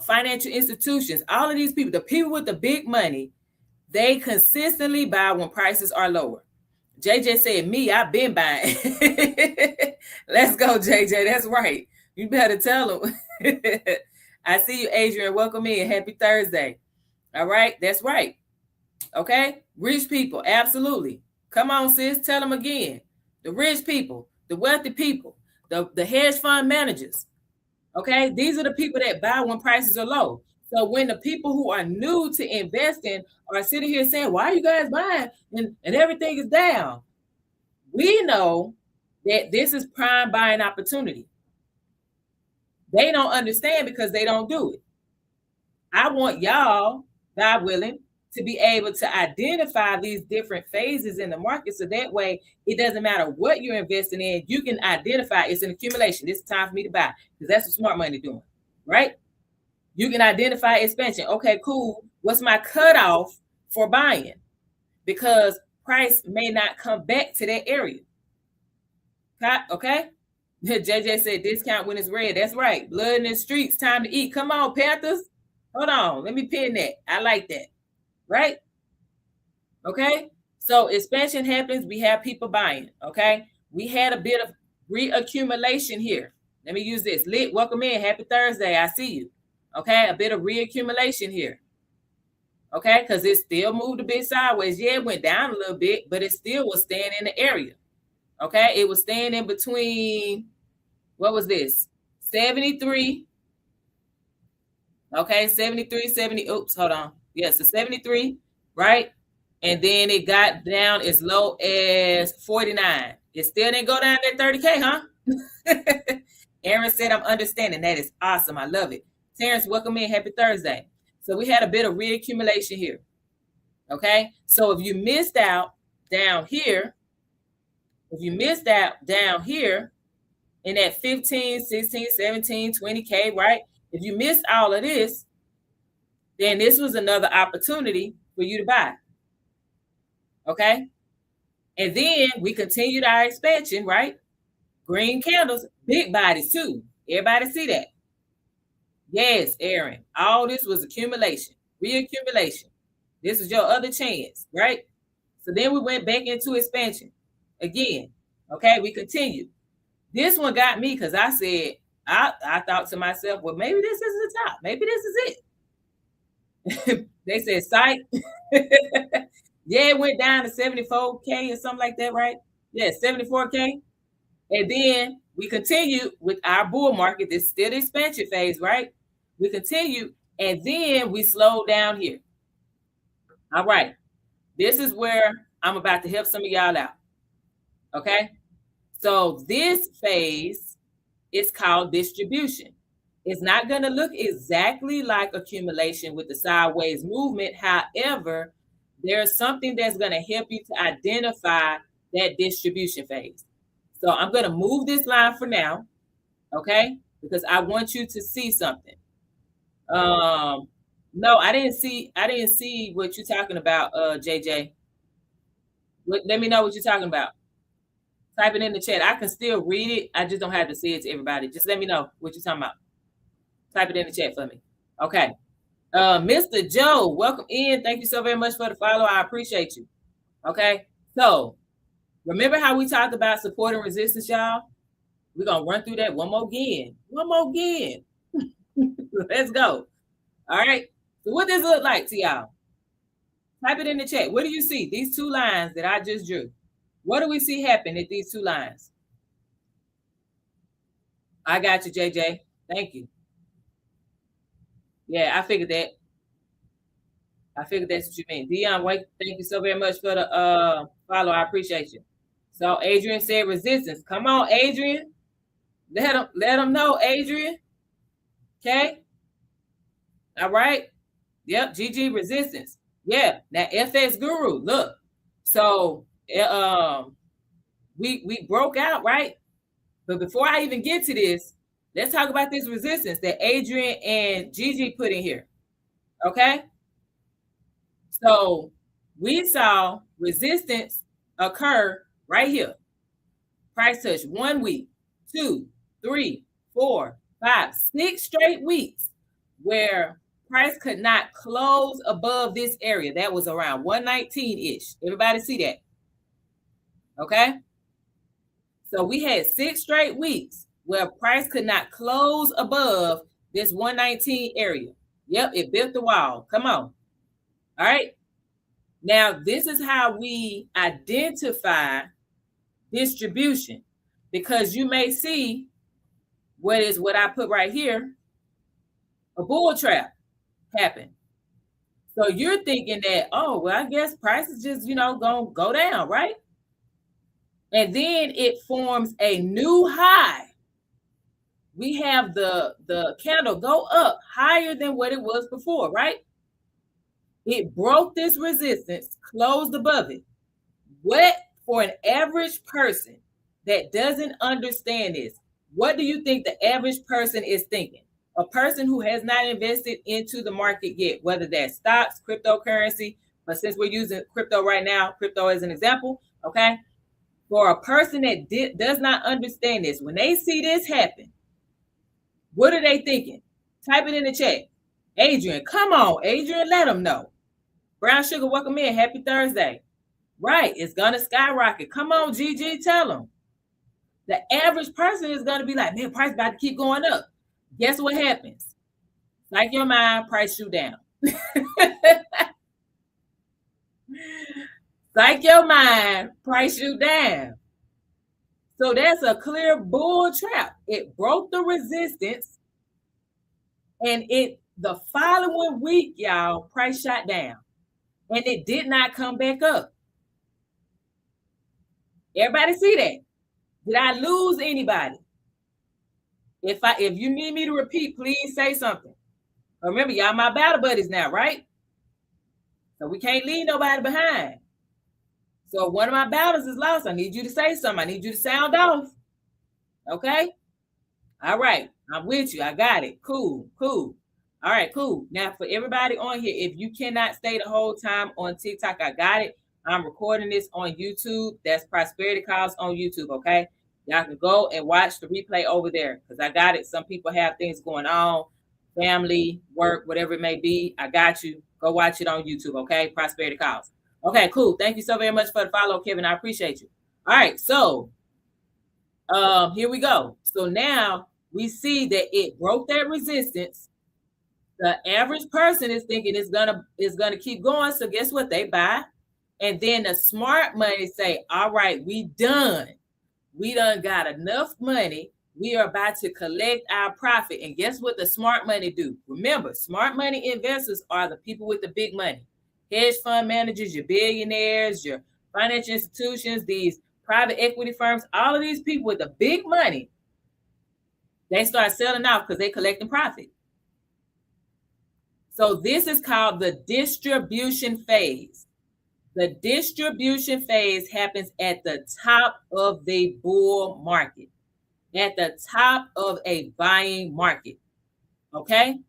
Speaker 1: financial institutions, all of these people, the people with the big money, they consistently buy when prices are lower. JJ said, me, I've been buying. Let's go, JJ. That's right. You better tell them. I see you, Adrian. Welcome in. Happy Thursday. All right. That's right. Okay. Rich people. Absolutely. Come on, sis. Tell them again. The rich people, the wealthy people, the hedge fund managers. Okay. These are the people that buy when prices are low. So when the people who are new to investing are sitting here saying, why are you guys buying and everything is down? We know that this is prime buying opportunity. They don't understand because they don't do it. I want y'all, God willing, to be able to identify these different phases in the market, so that way it doesn't matter what you're investing in, you can identify it's an accumulation. This is time for me to buy, because that's what smart money doing, right? You can identify expansion. Okay, cool. What's my cutoff for buying? Because price may not come back to that area. Okay? JJ said discount when it's red. That's right. Blood in the streets, time to eat. Come on, Panthers. Hold on. Let me pin that. I like that. Right? Okay? So expansion happens. We have people buying. Okay? We had a bit of reaccumulation here. Let me use this. Lit, welcome in. Happy Thursday. I see you. Okay? A bit of reaccumulation here. Okay? Because it still moved a bit sideways. Yeah, it went down a little bit, but it still was staying in the area. Okay? It was staying in between, what was this? 73. Okay, 73, 70. Oops, hold on. Yes, so 73, right? And then it got down as low as 49. It still didn't go down at 30K, huh? Aaron said, I'm understanding. That is awesome. I love it. Terrence, welcome in. Happy Thursday. So we had a bit of reaccumulation here. Okay, so if you missed out down here, in that 15, 16, 17, 20K, right? If you missed all of this, then this was another opportunity for you to buy. Okay? And then we continued our expansion, right? Green candles, big bodies too. Everybody see that? Yes, Aaron. All this was accumulation, reaccumulation. This was your other chance, right? So then we went back into expansion again. Okay, we continued. This one got me because I said, I thought to myself, well, maybe this is the top. Maybe this is it. They said, psych. Yeah, it went down to 74K or something like that, right? Yeah, 74K. And then we continued with our bull market. This is still the expansion phase, right? We continued, and then we slowed down here. All right. This is where I'm about to help some of y'all out. Okay? So this phase is called distribution. It's not going to look exactly like accumulation with the sideways movement. However, there's something that's going to help you to identify that distribution phase. So I'm going to move this line for now, okay? Because I want you to see something. No, I didn't see what you're talking about, JJ. Let me know what you're talking about. Type it in the chat. I can still read it. I just don't have to see it to everybody. Just let me know what you're talking about. Type it in the chat for me. Okay. Mr. Joe, welcome in. Thank you so very much for the follow. I appreciate you. Okay. So remember how we talked about support and resistance, y'all? We're going to run through that one more again. Let's go. All right. So what does it look like to y'all? Type it in the chat. What do you see? These two lines that I just drew. What do we see happen at these two lines? I got you, JJ. Thank you. Yeah, I figured that. I figured that's what you mean. Dion, wait, thank you so very much for the follow. I appreciate you. So Adrian said resistance. Come on, Adrian. Let them know, Adrian. Okay. All right. Yep. GG resistance. Yeah. Now FX Guru. Look. So we broke out, right? But before I even get to this, let's talk about this resistance that Adrian and Gigi put in here. Okay. So we saw resistance occur right here. Price touch 1 week, 2, 3, 4, 5, 6 straight weeks where price could not close above this area. That was around 119-ish. Everybody see that? Okay. So we had 6 straight weeks where price could not close above this 119 area. Yep, it built the wall. Come on. All right. Now, this is how we identify distribution, because you may see what I put right here, a bull trap happen. So you're thinking that, oh, well, I guess price is just, going to go down, right? and then it forms a new high. We have the candle go up higher than what it was before, right? It broke this resistance, closed above it. What, for an average person that doesn't understand this, what do you think the average person is thinking? A person who has not invested into the market yet, whether that's stocks, cryptocurrency, but since we're using crypto right now, crypto as an example, okay? For a person that does not understand this, when they see this happen, what are they thinking? Type it in the chat. Adrian, come on, Adrian, let them know. Brown Sugar, welcome in. Happy Thursday. Right, it's going to skyrocket. Come on, GG, tell them. The average person is going to be like, man, price about to keep going up. Guess what happens? Like your mind, price shoot down. Like your mind, price shoot down. So that's a clear bull trap. It broke the resistance, and the following week, y'all, price shot down, and it did not come back up. Everybody see that? Did I lose anybody? If you need me to repeat, please say something. Remember, y'all my battle buddies now, right? So we can't leave nobody behind. So one of my battles is lost. I need you to say something. I need you to sound off. Okay? All right. I'm with you. I got it. Cool. All right, cool. Now, for everybody on here, if you cannot stay the whole time on TikTok, I got it. I'm recording this on YouTube. That's Prosperity Calls on YouTube, okay? Y'all can go and watch the replay over there because I got it. Some people have things going on, family, work, whatever it may be. I got you. Go watch it on YouTube, okay? Prosperity Calls. Okay, cool. Thank you so very much for the follow, Kevin. I appreciate you. All right, so here we go. So now we see that it broke that resistance. The average person is thinking it's gonna keep going. So guess what? They buy. And then the smart money say, all right, we done. We done got enough money. We are about to collect our profit. And guess what the smart money do? Remember, smart money investors are the people with the big money. Hedge fund managers, your billionaires, your financial institutions, these private equity firms, all of these people with the big money, they start selling off because they're collecting profit. So this is called the distribution phase. The distribution phase happens at the top of the bull market, at the top of a buying market. Okay?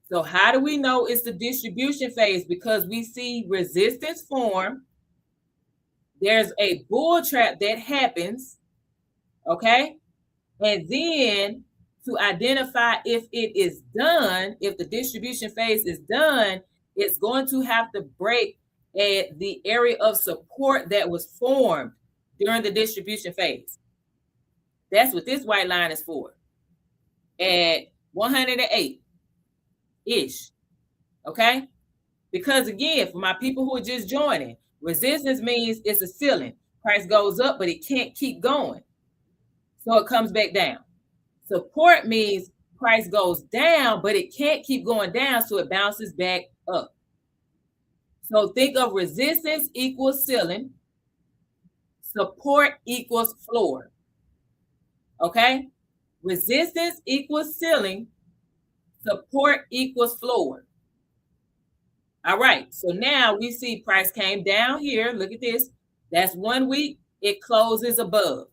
Speaker 1: So how do we know it's the distribution phase? Because we see resistance form. There's a bull trap that happens. Okay? And then to identify if it is done, if the distribution phase is done, it's going to have to break at the area of support that was formed during the distribution phase. That's what this white line is for. At 108-ish. Okay? Because again, for my people who are just joining, resistance means it's a ceiling. Price goes up, but it can't keep going. So it comes back down. Support means price goes down, but it can't keep going down, so it bounces back up. So think of resistance equals ceiling, support equals floor. Okay? Resistance equals ceiling, support equals floor. All right, so now we see price came down here. Look at this. That's 1 week. It closes above.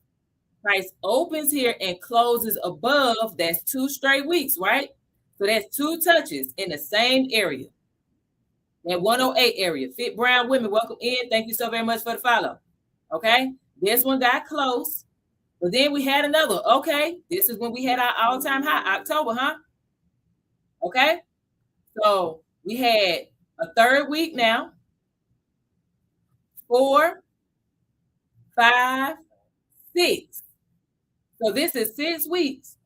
Speaker 1: Price opens here and closes above. That's 2 straight weeks, right? So that's 2 touches in the same area. That 108 area. Fit Brown Women, welcome in. Thank you so very much for the follow. Okay? This one got close. But then we had another. Okay, this is when we had our all-time high, October, huh? Okay? So we had a 3rd week now. 4, 5, 6. So this is 6 weeks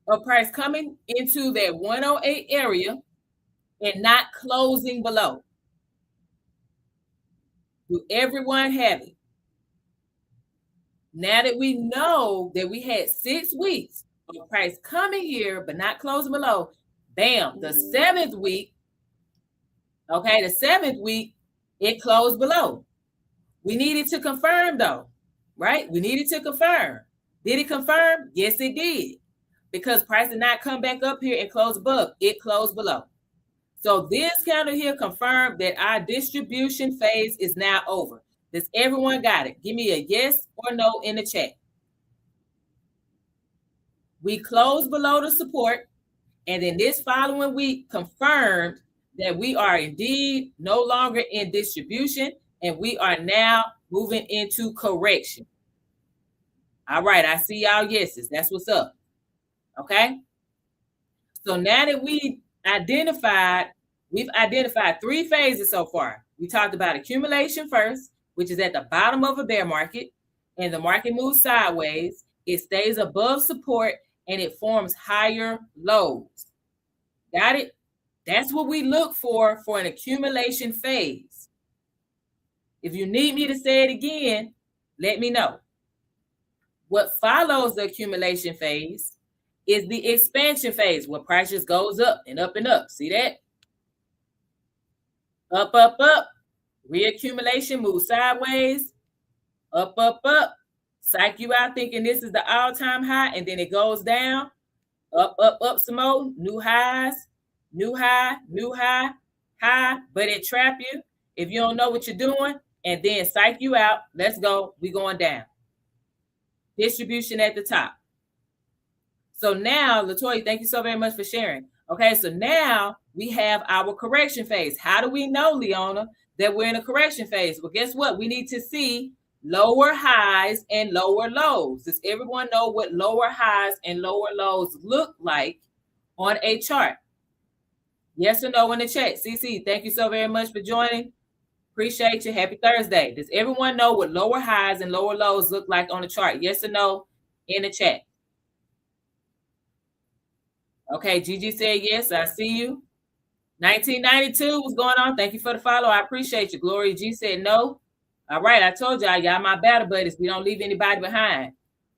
Speaker 1: of price coming into that 108 area and not closing below. Do everyone have it? Now that we know that we had 6 weeks of price coming here but not closing below, bam, the 7th week, okay, the 7th week, it closed below. We needed to confirm though, right? We needed to confirm. Did it confirm? Yes, it did. Because price did not come back up here and close above. It closed below. So this candle here confirmed that our distribution phase is now over. Does everyone got it? Give me a yes or no in the chat. We closed below the support, and then this following week confirmed that we are indeed no longer in distribution, and we are now moving into correction. All right, I see y'all yeses. That's what's up. Okay. So now that we've identified 3 phases so far. We talked about accumulation first, which is at the bottom of a bear market, and the market moves sideways. It stays above support, and it forms higher lows. Got it? That's what we look for an accumulation phase. If you need me to say it again, let me know. What follows the accumulation phase is the expansion phase, where price just goes up and up and up. See that? Up, up, up. Reaccumulation, move sideways. Up, up, up. Psych you out thinking this is the all-time high, and then it goes down. Up, up, up some more. New highs. New high, new high, high, but it trap you if you don't know what you're doing, and then psych you out. Let's go. We going down. Distribution at the top. So now, Latoya, thank you so very much for sharing. Okay, so now we have our correction phase. How do we know, Leona, that we're in a correction phase? Well, guess what? We need to see lower highs and lower lows. Does everyone know what lower highs and lower lows look like on a chart? Yes or no in the chat. CC, thank you so very much for joining. Appreciate you. Happy Thursday. Does everyone know what lower highs and lower lows look like on the chart? Yes or no in the chat. Okay, Gigi said yes. I see you. 1992, what's going on? Thank you for the follow. I appreciate you. Gloria G said no. All right, I told y'all my battle buddies. We don't leave anybody behind.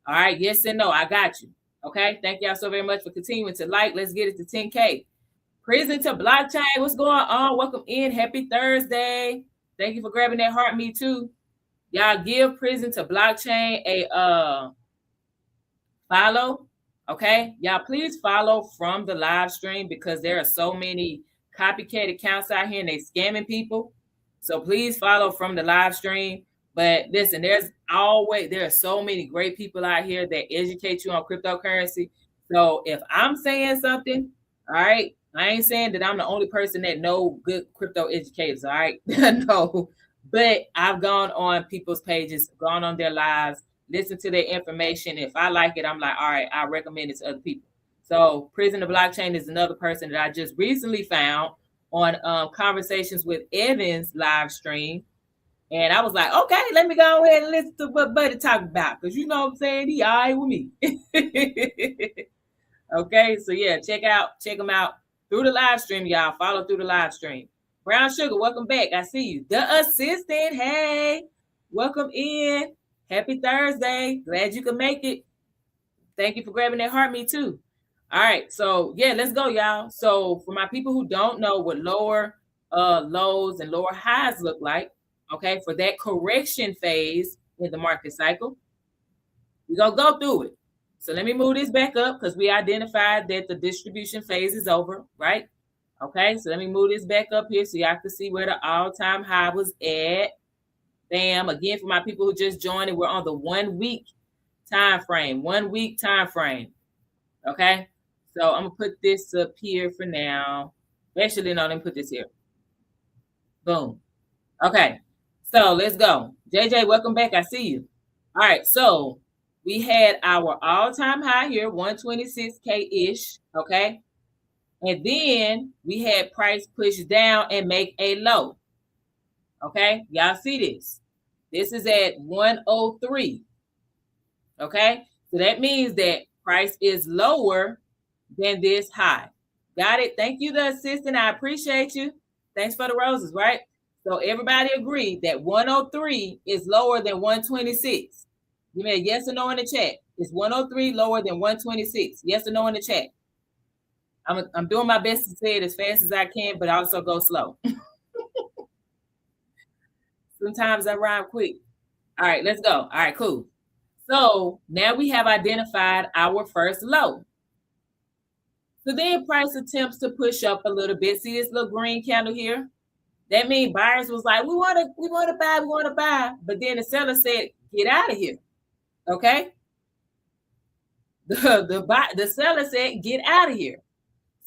Speaker 1: All right, yes and no. I got you. Okay, thank y'all so very much for continuing to like. Let's get it to 10K. Prison to blockchain. What's going on? Welcome in. Happy Thursday. Thank you for grabbing that heart. Me too. Y'all give Prison to blockchain a follow. Okay. Y'all please follow from the live stream, because there are so many copycat accounts out here and they scamming people. So please follow from the live stream. But listen, there are so many great people out here that educate you on cryptocurrency. So if I'm saying something, all right, I ain't saying that I'm the only person that know good crypto educators, all right? No, but I've gone on people's pages, gone on their lives, listened to their information. If I like it, I'm like, all right, I recommend it to other people. So Prison to Blockchain is another person that I just recently found on Conversations with Evans live stream. And I was like, okay, let me go ahead and listen to what Buddy talking about, because you know what I'm saying? He all right with me. Okay, so yeah, check them out through the live stream, y'all. Follow through the live stream. Brown Sugar, welcome back. I see you. The Assistant, hey, welcome in. Happy Thursday. Glad you could make it. Thank you for grabbing that heart. Me too. All right, so yeah, let's go, y'all. So for my people who don't know what lower lows and lower highs look like, okay, for that correction phase in the market cycle, we're going to go through it. So let me move this back up, because we identified that the distribution phase is over, right? Okay, so let me move this back up here so y'all can see where the all-time high was at. Bam. Again, for my people who just joined, we're on the 1 week time frame. 1 week time frame. Okay, so I'm going to put this up here for now. Actually, no, let me put this here. Boom. Okay, so let's go. JJ, welcome back. I see you. All right, so we had our all-time high here, 126K-ish, okay? And then we had price push down and make a low, okay? Y'all see this? This is at 103, okay? So that means that price is lower than this high. Got it? Thank you, the assistant. I appreciate you. Thanks for the roses, right? So everybody agreed that 103 is lower than 126. Give me a yes or no in the chat. Is 103 lower than 126? Yes or no in the chat. I'm doing my best to say it as fast as I can, but also go slow. Sometimes I rhyme quick. All right, let's go. All right, cool. So now we have identified our first low. So then price attempts to push up a little bit. See this little green candle here? That means buyers was like, we want to buy. But then the seller said, get out of here. Okay. The seller said, get out of here.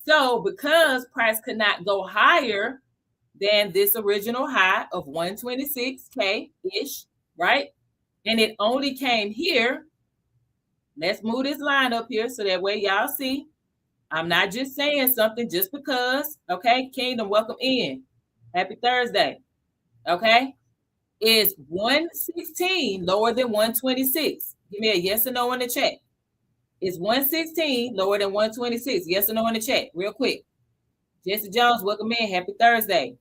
Speaker 1: So because price could not go higher than this original high of 126K-ish, right? And it only came here. Let's move this line up here so that way y'all see. I'm not just saying something just because. Okay, Kingdom, welcome in. Happy Thursday. Okay, is 116 lower than 126? Give me a yes or no in the chat. Is 116 lower than 126? Yes or no in the chat, real quick. Jesse Jones, welcome in. Happy Thursday.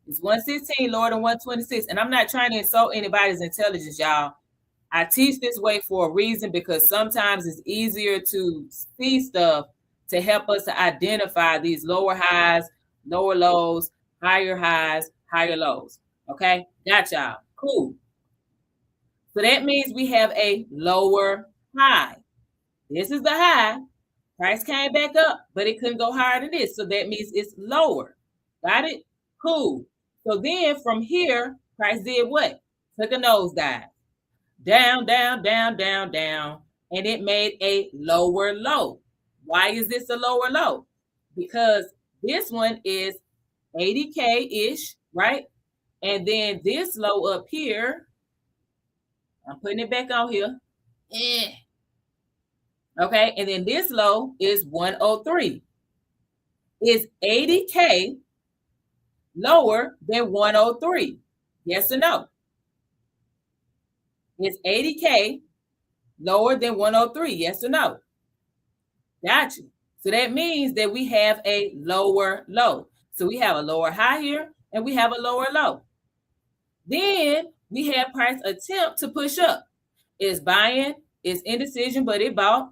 Speaker 1: Is 116 lower than 126? And I'm not trying to insult anybody's intelligence, y'all. I teach this way for a reason because sometimes it's easier to see stuff to help us to identify these lower highs, lower lows, higher highs, higher lows. Okay, got y'all. Cool. So that means we have a lower high. This is the high. Price came back up, but it couldn't go higher than this. So that means it's lower. Got it? Cool. So then from here, price did what? Took a nosedive. Down, down, down, down, down. And it made a lower low. Why is this a lower low? Because this one is 80K-ish, right? And then this low up here, I'm putting it back on here. Okay, and then this low is 103. Is 80K lower than 103? Yes or no? Is 80K lower than 103? Yes or no? Gotcha. So that means that we have a lower low. So we have a lower high here and we have a lower low. Then we have price attempt to push up. It's buying, it's indecision, but it bought,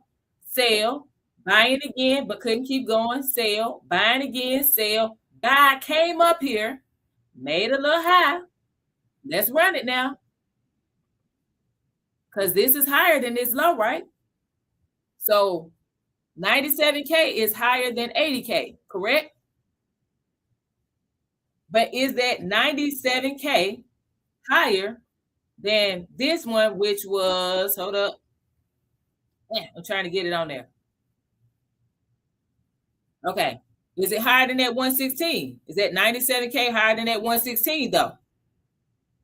Speaker 1: sell, buying again, but couldn't keep going, sell, buying again, sell. Buy came up here, made a little high. Let's run it now. Because this is higher than this low, right? So 97K is higher than 80K, correct? But is that 97K higher than this one, which was, hold up. I'm trying to get it on there. Okay. Is it higher than that 116? Is that 97K higher than that 116 though?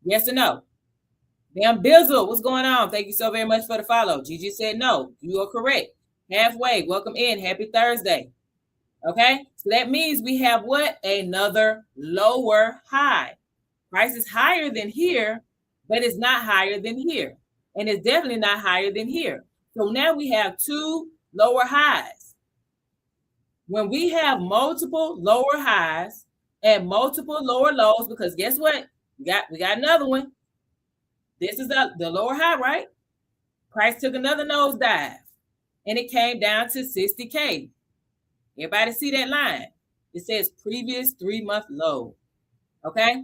Speaker 1: Yes or no? Damn Bizzle, what's going on? Thank you so very much for the follow. Gigi said no. You are correct. Halfway. Welcome in. Happy Thursday. Okay. So that means we have what? Another lower high. Price is higher than here, but it's not higher than here. And it's definitely not higher than here. So now we have two lower highs. When we have multiple lower highs and multiple lower lows, because guess what? We got another one. This is the lower high, right? Price took another nosedive and it came down to 60K. Everybody see that line? It says previous 3-month low. Okay.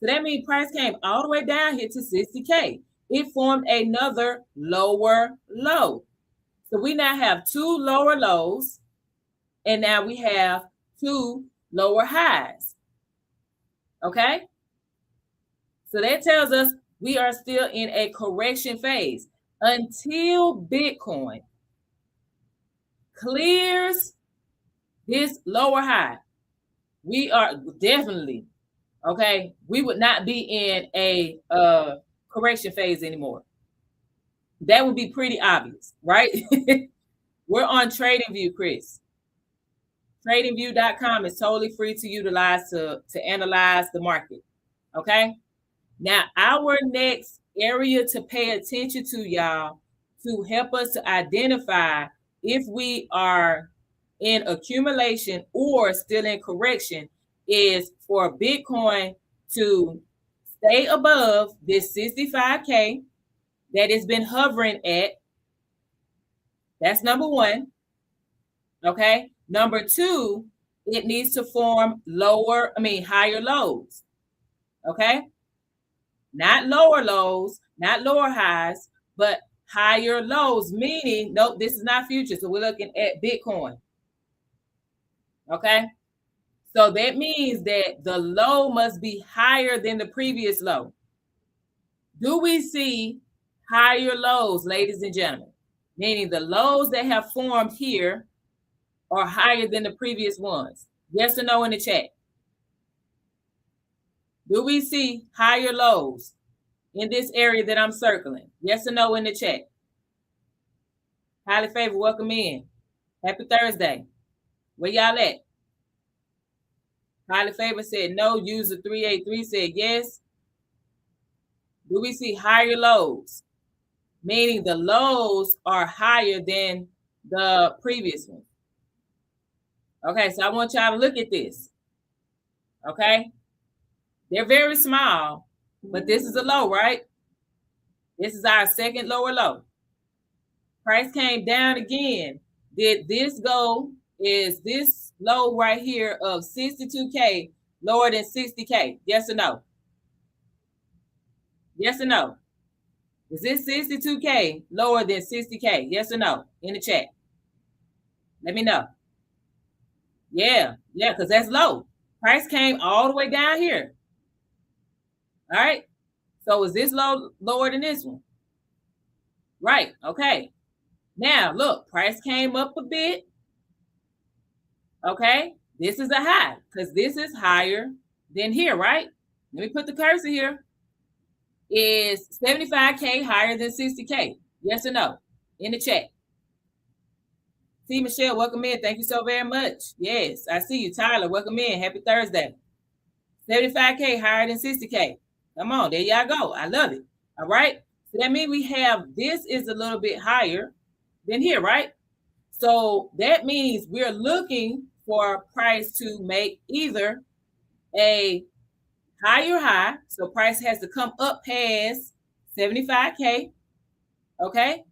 Speaker 1: So that means price came all the way down here to 60K. It formed another lower low. So we now have two lower lows and now we have two lower highs. Okay. So that tells us we are still in a correction phase until Bitcoin clears this lower high. We are definitely, okay, we would not be in a correction phase anymore. That would be pretty obvious, right? We're on TradingView, Chris. TradingView.com is totally free to utilize to analyze the market, okay? Now, our next area to pay attention to, y'all, to help us to identify if we are in accumulation or still in correction is for Bitcoin to stay above this 65K that it's been hovering at. That's number one. Okay. Number two, it needs to form higher lows. Okay. not lower lows, not lower highs, but higher lows, meaning, nope, this is not future. So we're looking at Bitcoin. Okay. So that means that the low must be higher than the previous low. Do we see higher lows, ladies and gentlemen? Meaning the lows that have formed here are higher than the previous ones. Yes or no in the chat? Do we see higher lows in this area that I'm circling? Yes or no in the chat? Highly favored, welcome in. Happy Thursday. Where y'all at? Highly favored said no. User 383 said yes. Do we see higher lows? Meaning the lows are higher than the previous one. Okay, so I want y'all to look at this. Okay, they're very small, but this is a low, right? This is our second lower low. Price came down again. Did this go? Is this low right here of 62K lower than 60K? Yes or no? Yes or no? Is this 62K lower than 60K? Yes or no? In the chat. Let me know. Yeah, because that's low. Price came all the way down here. All right. So is this low lower than this one? Right. Okay. Now look, price came up a bit. Okay. This is a high because this is higher than here, right? Let me put the cursor here. Is 75K higher than 60K? Yes or no? In the chat. See, Michelle, welcome in. Thank you so very much. Yes, I see you. Tyler, welcome in. Happy Thursday. 75K higher than 60K. Come on, there y'all go. I love it. All right. So that means we have this is a little bit higher than here, right? So that means we're looking for price to make either a higher high. So price has to come up past 75K, okay?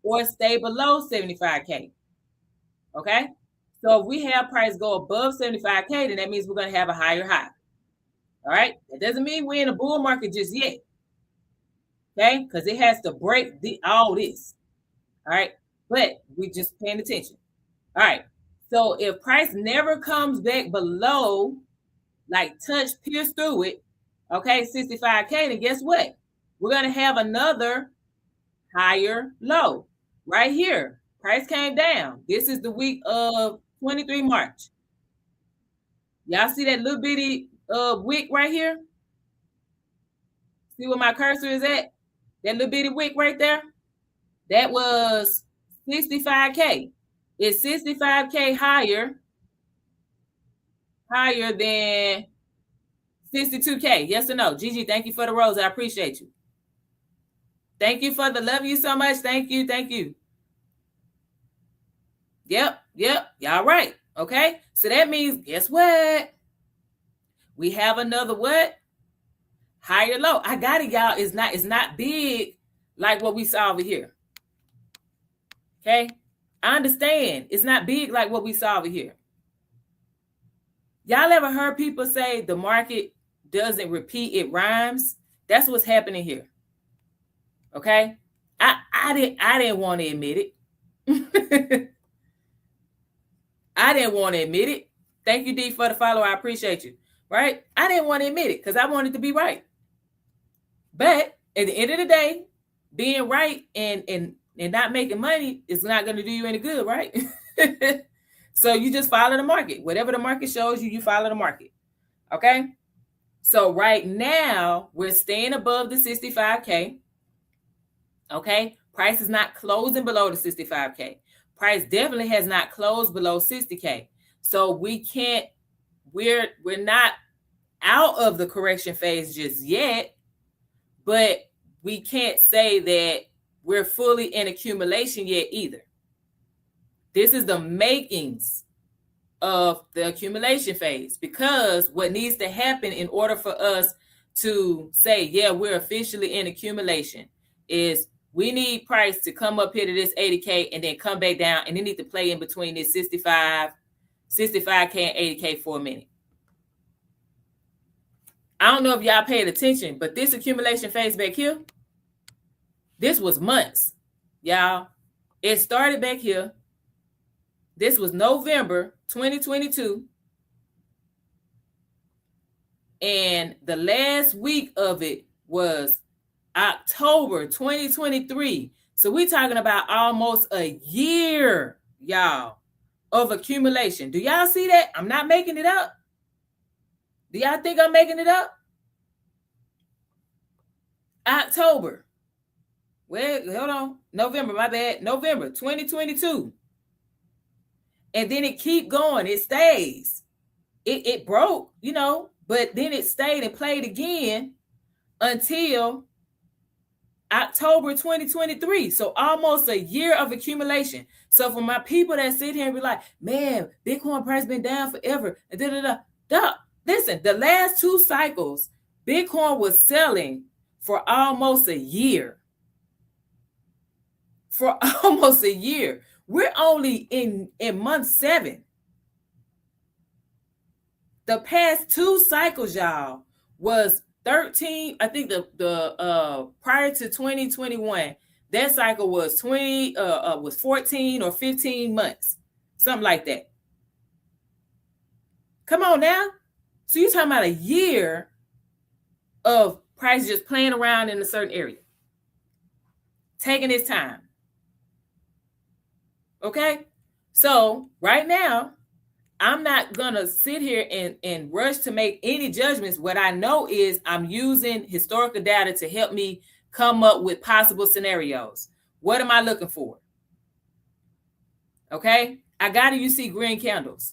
Speaker 1: Or stay below 75K, okay? So if we have price go above 75K, then that means we're going to have a higher high. All right. That doesn't mean we're in a bull market just yet. Okay. Because it has to break all this. All right. But we just paying attention. All right. So if price never comes back below, like pierce through it, okay, 65K, then guess what? We're going to have another higher low right here. Price came down. This is the week of 23 March. Y'all see that little bitty wick right here? See where my cursor is at? That little bitty wick right there? That was 65K. Is 65K higher than 62K? Yes or no? Gigi, thank you for the rose. I appreciate you. Thank you for the love you so much. Thank you. Thank you. Yep. Y'all right. Okay. So that means, guess what? We have another what? Higher low. I got it, y'all. It's not big like what we saw over here. Okay. I understand. It's not big like what we saw over here. Y'all ever heard people say the market doesn't repeat, it rhymes? That's what's happening here. Okay. I didn't want to admit it. I didn't want to admit it. Thank you, D, for the follow. I appreciate you. Right? I didn't want to admit it because I wanted to be right. But at the end of the day, being right and not making money is not going to do you any good, right? So you just follow the market. Whatever the market shows you, you follow the market. Okay? So right now, we're staying above the 65K. Okay? Price is not closing below the 65K. Price definitely has not closed below 60K. So we're not out of the correction phase just yet, but we can't say that we're fully in accumulation yet either. This is the makings of the accumulation phase, because what needs to happen in order for us to say, yeah, we're officially in accumulation is we need price to come up here to this 80K and then come back down, and they need to play in between this 65K and 80K for a minute. I don't know if y'all paid attention, but this accumulation phase back here, this was months, y'all. It started back here. This was November 2022. And the last week of it was October 2023. So we're talking about almost a year, y'all, of accumulation. Do y'all see that? I'm not making it up. Do y'all think I'm making it up? October. Well, hold on. November, my bad. November 2022. And then it keep going. It stays. It broke, but then it stayed and played again until October 2023. So almost a year of accumulation. So for my people that sit here and be like, man, Bitcoin price been down forever. Listen, the last 2 cycles, Bitcoin was selling for almost a year. For almost a year. We're only in month 7. The past 2 cycles, y'all, was 13. I think the prior to 2021, that cycle was 14 or 15 months, something like that. Come on now. So you're talking about a year of price just playing around in a certain area, taking its time. Okay, so right now, I'm not going to sit here and rush to make any judgments. What I know is I'm using historical data to help me come up with possible scenarios. What am I looking for? Okay, I got to see green candles.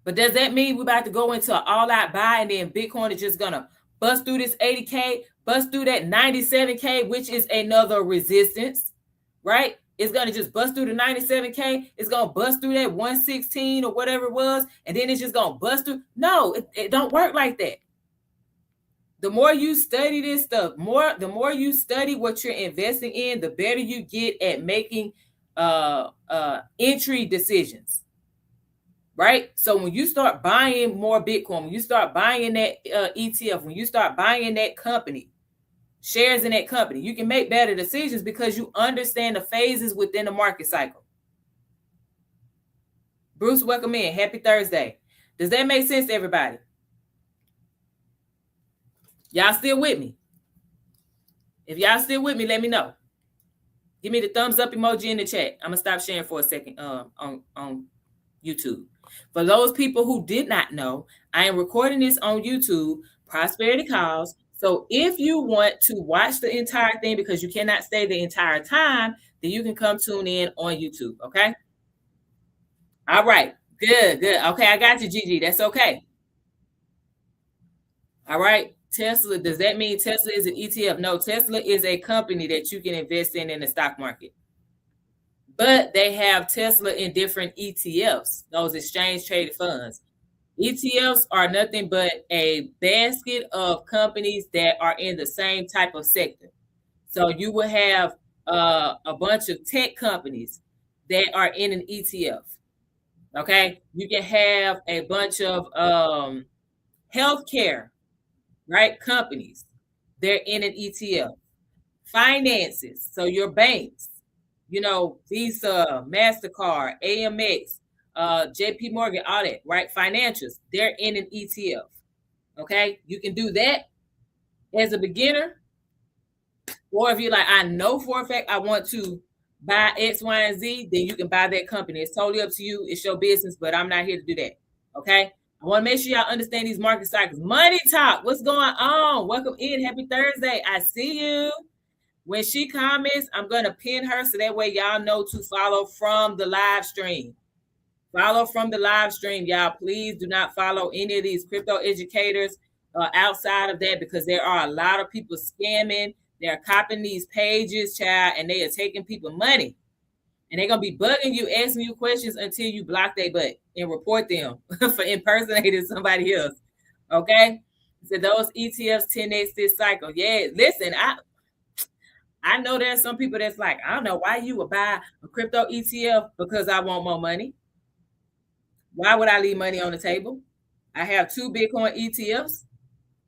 Speaker 1: But does that mean we're about to go into an all-out buy and then Bitcoin is just going to bust through this 80K, bust through that 97K, which is another resistance, right? It's going to just bust through the 97K. It's going to bust through that 116 or whatever it was. And then it's just going to bust through. No, it don't work like that. The more you study this stuff, the more you study what you're investing in, the better you get at making entry decisions. Right? So when you start buying more Bitcoin, when you start buying that ETF, when you start buying that company, shares in that company, you can make better decisions because you understand the phases within the market cycle. Bruce, welcome in. Happy Thursday. Does that make sense to everybody? Y'all still with me? If y'all still with me, let me know. Give me the thumbs up emoji in the chat. I'm going to stop sharing for a second on YouTube. For those people who did not know, I am recording this on YouTube, Prosperity Calls. So if you want to watch the entire thing because you cannot stay the entire time, then you can come tune in on YouTube, okay? All right, good. Okay, I got you, Gigi. That's okay. All right, Tesla, does that mean Tesla is an ETF? No, Tesla is a company that you can invest in the stock market. But they have Tesla in different ETFs, those exchange traded funds. ETFs are nothing but a basket of companies that are in the same type of sector. So you will have a bunch of tech companies that are in an ETF. Okay, you can have a bunch of healthcare, right? Companies, they're in an ETF. Finances, so your banks, Visa, MasterCard, AMX, JP Morgan, all that, right? Financials, they're in an ETF. Okay, you can do that as a beginner, or if you're like, I know for a fact I want to buy X, Y, and Z, then you can buy that company. It's totally up to you. It's your business, but I'm not here to do that. Okay, I want to make sure y'all understand these market cycles. Money talk, what's going on? Welcome in. Happy Thursday. I see you. When she comments, I'm going to pin her so that way y'all know to follow from the live stream. Follow from the live stream, y'all. Please do not follow any of these crypto educators outside of that because there are a lot of people scamming. They're copying these pages, child, and they are taking people money. And they're going to be bugging you, asking you questions until you block their butt and report them for impersonating somebody else. Okay? So those ETFs 10x this cycle. Yeah, listen, I know there's some people that's like, I don't know why you would buy a crypto ETF because I want more money. Why would I leave money on the table? I have 2 Bitcoin ETFs.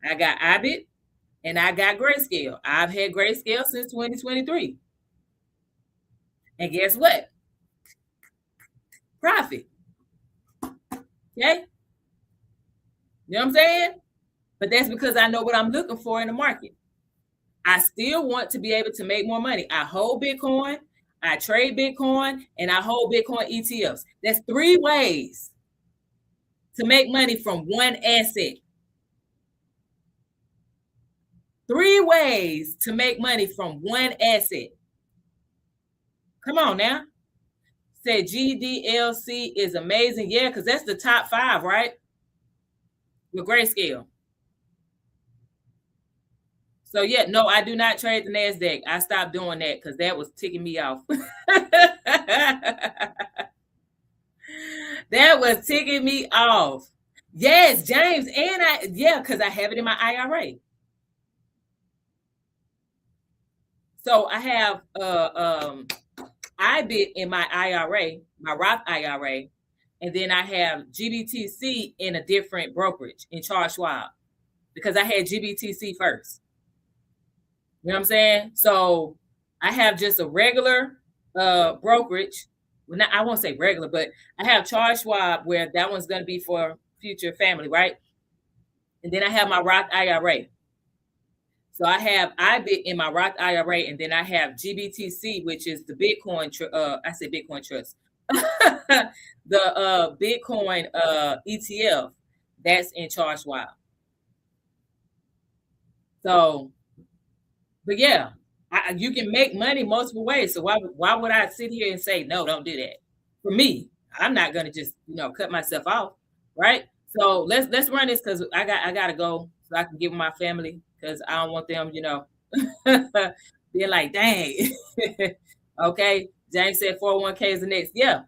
Speaker 1: I got IBIT and I got Grayscale. I've had Grayscale since 2023. And guess what? Profit. Okay? You know what I'm saying? But that's because I know what I'm looking for in the market. I still want to be able to make more money. I hold Bitcoin, I trade Bitcoin, and I hold Bitcoin ETFs. That's 3 ways to make money from one asset. 3 ways to make money from one asset. Come on now. Said GDLC is amazing. Yeah, because that's the top 5, right? With Grayscale. So yeah, no, I do not trade the NASDAQ. I stopped doing that because that was ticking me off. That was ticking me off. Yes, James, and because I have it in my IRA. So I have IBIT in my IRA, my Roth IRA, and then I have GBTC in a different brokerage in Charles Schwab because I had GBTC first. You know what I'm saying? So I have just a regular brokerage. Well, not, I won't say regular, but I have Charles Schwab where that one's going to be for future family, right? And then I have my Roth IRA. So I have IBIT in my Roth IRA, and then I have GBTC, which is the Bitcoin. I say Bitcoin Trust, the Bitcoin ETF. That's in Charles Schwab. So, but yeah, you can make money multiple ways. So why would I sit here and say no? Don't do that. For me, I'm not gonna just cut myself off, right? So let's run this because I gotta go so I can give my family because I don't want them being like, dang. Okay, James said 401k is the next. Yeah.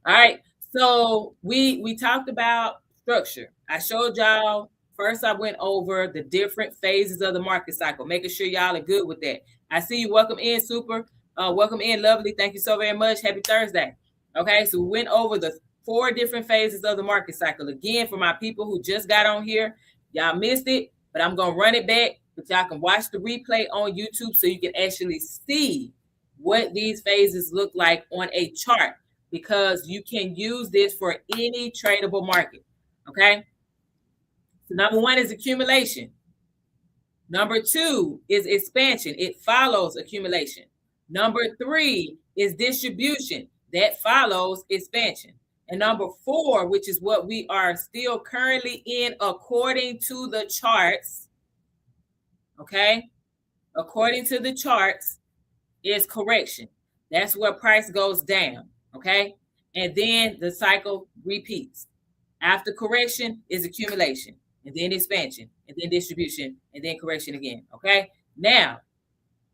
Speaker 1: All right. So we talked about structure. I showed y'all. First, I went over the different phases of the market cycle, making sure y'all are good with that. I see you. Welcome in, Super. Welcome in, Lovely. Thank you so very much. Happy Thursday. Okay, so we went over the 4 different phases of the market cycle. Again, for my people who just got on here, y'all missed it, but I'm going to run it back. But y'all can watch the replay on YouTube so you can actually see what these phases look like on a chart because you can use this for any tradable market. Okay. So number 1 is accumulation. Number 2 is expansion. It follows accumulation. Number 3 is distribution. That follows expansion. And number 4, which is what we are still currently in according to the charts, okay? According to the charts is correction. That's where price goes down, okay? And then the cycle repeats. After correction is accumulation, and then expansion, and then distribution, and then correction again, okay? Now,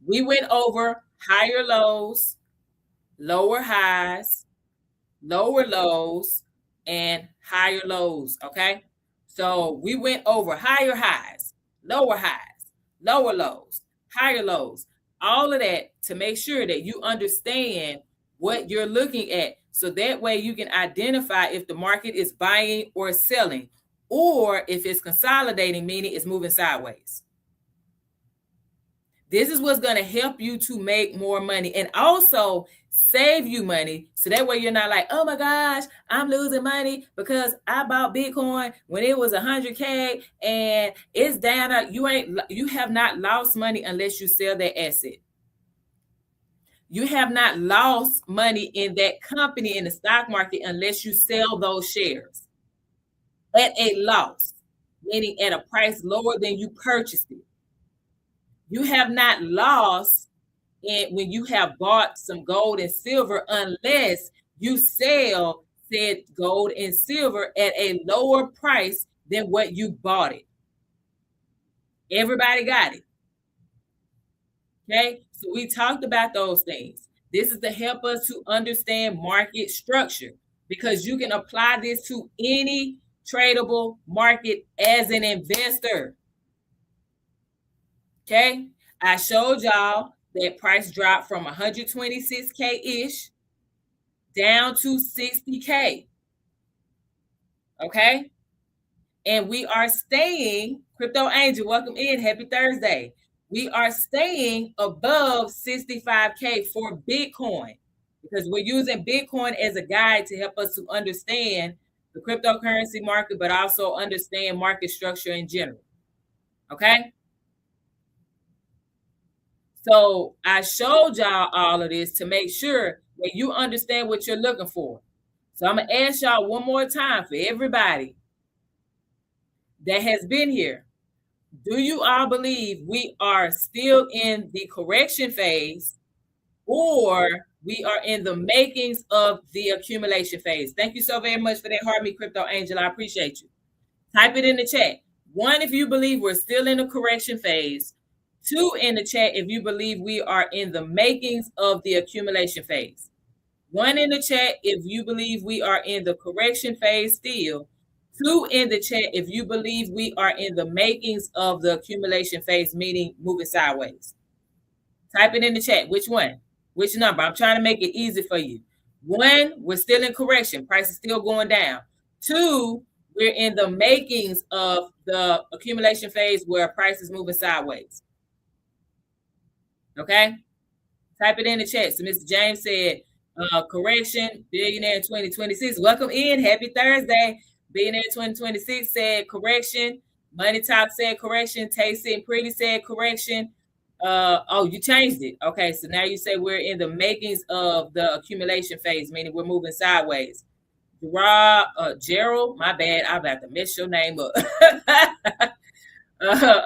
Speaker 1: we went over higher lows, lower highs, lower lows, and higher lows, okay? So we went over higher highs, lower lows, higher lows, all of that to make sure that you understand what you're looking at. So that way you can identify if the market is buying or selling, or if it's consolidating, meaning it's moving sideways. This is what's going to help you to make more money and also save you money. So that way you're not like, oh my gosh, I'm losing money because I bought Bitcoin when it was 100K and it's down. You have not lost money unless you sell that asset. You have not lost money in that company in the stock market unless you sell those shares at a loss, meaning at a price lower than you purchased it. You have not lost when you have bought some gold and silver unless you sell said gold and silver at a lower price than what you bought it. Everybody got it. Okay, so we talked about those things. This is to help us to understand market structure because you can apply this to any tradable market as an investor. Okay, I showed y'all that price dropped from 126K-ish down to 60K. Okay, and we are staying Crypto Angel, welcome in. Happy Thursday. We are staying above 65K for Bitcoin because we're using Bitcoin as a guide to help us to understand the cryptocurrency market, but also understand market structure in general. Okay. So I showed y'all all of this to make sure that you understand what you're looking for. So I'm going to ask y'all one more time for everybody that has been here. Do you all believe we are still in the correction phase or we are in the makings of the accumulation phase? Thank you so very much for that, Heart Me Crypto Angel. I appreciate you. Type it in the chat. 1, if you believe we're still in the correction phase. 2, in the chat if you believe we are in the makings of the accumulation phase. 1 in the chat if you believe we are in the correction phase still. 2 in the chat if you believe we are in the makings of the accumulation phase, meaning moving sideways. Type it in the chat. Which one? Which number? I'm trying to make it easy for you. 1, we're still in correction. Price is still going down. 2, we're in the makings of the accumulation phase where price is moving sideways. Okay? Type it in the chat. So Mr. James said, correction, billionaire 2026. Welcome in. Happy Thursday. Billionaire 2026 said correction. Money Talk said correction. Tasty and Pretty said correction. Oh, you changed it. Okay, so now you say we're in the makings of the accumulation phase, meaning we're moving sideways. Gerald, my bad. I'm about to mess your name up.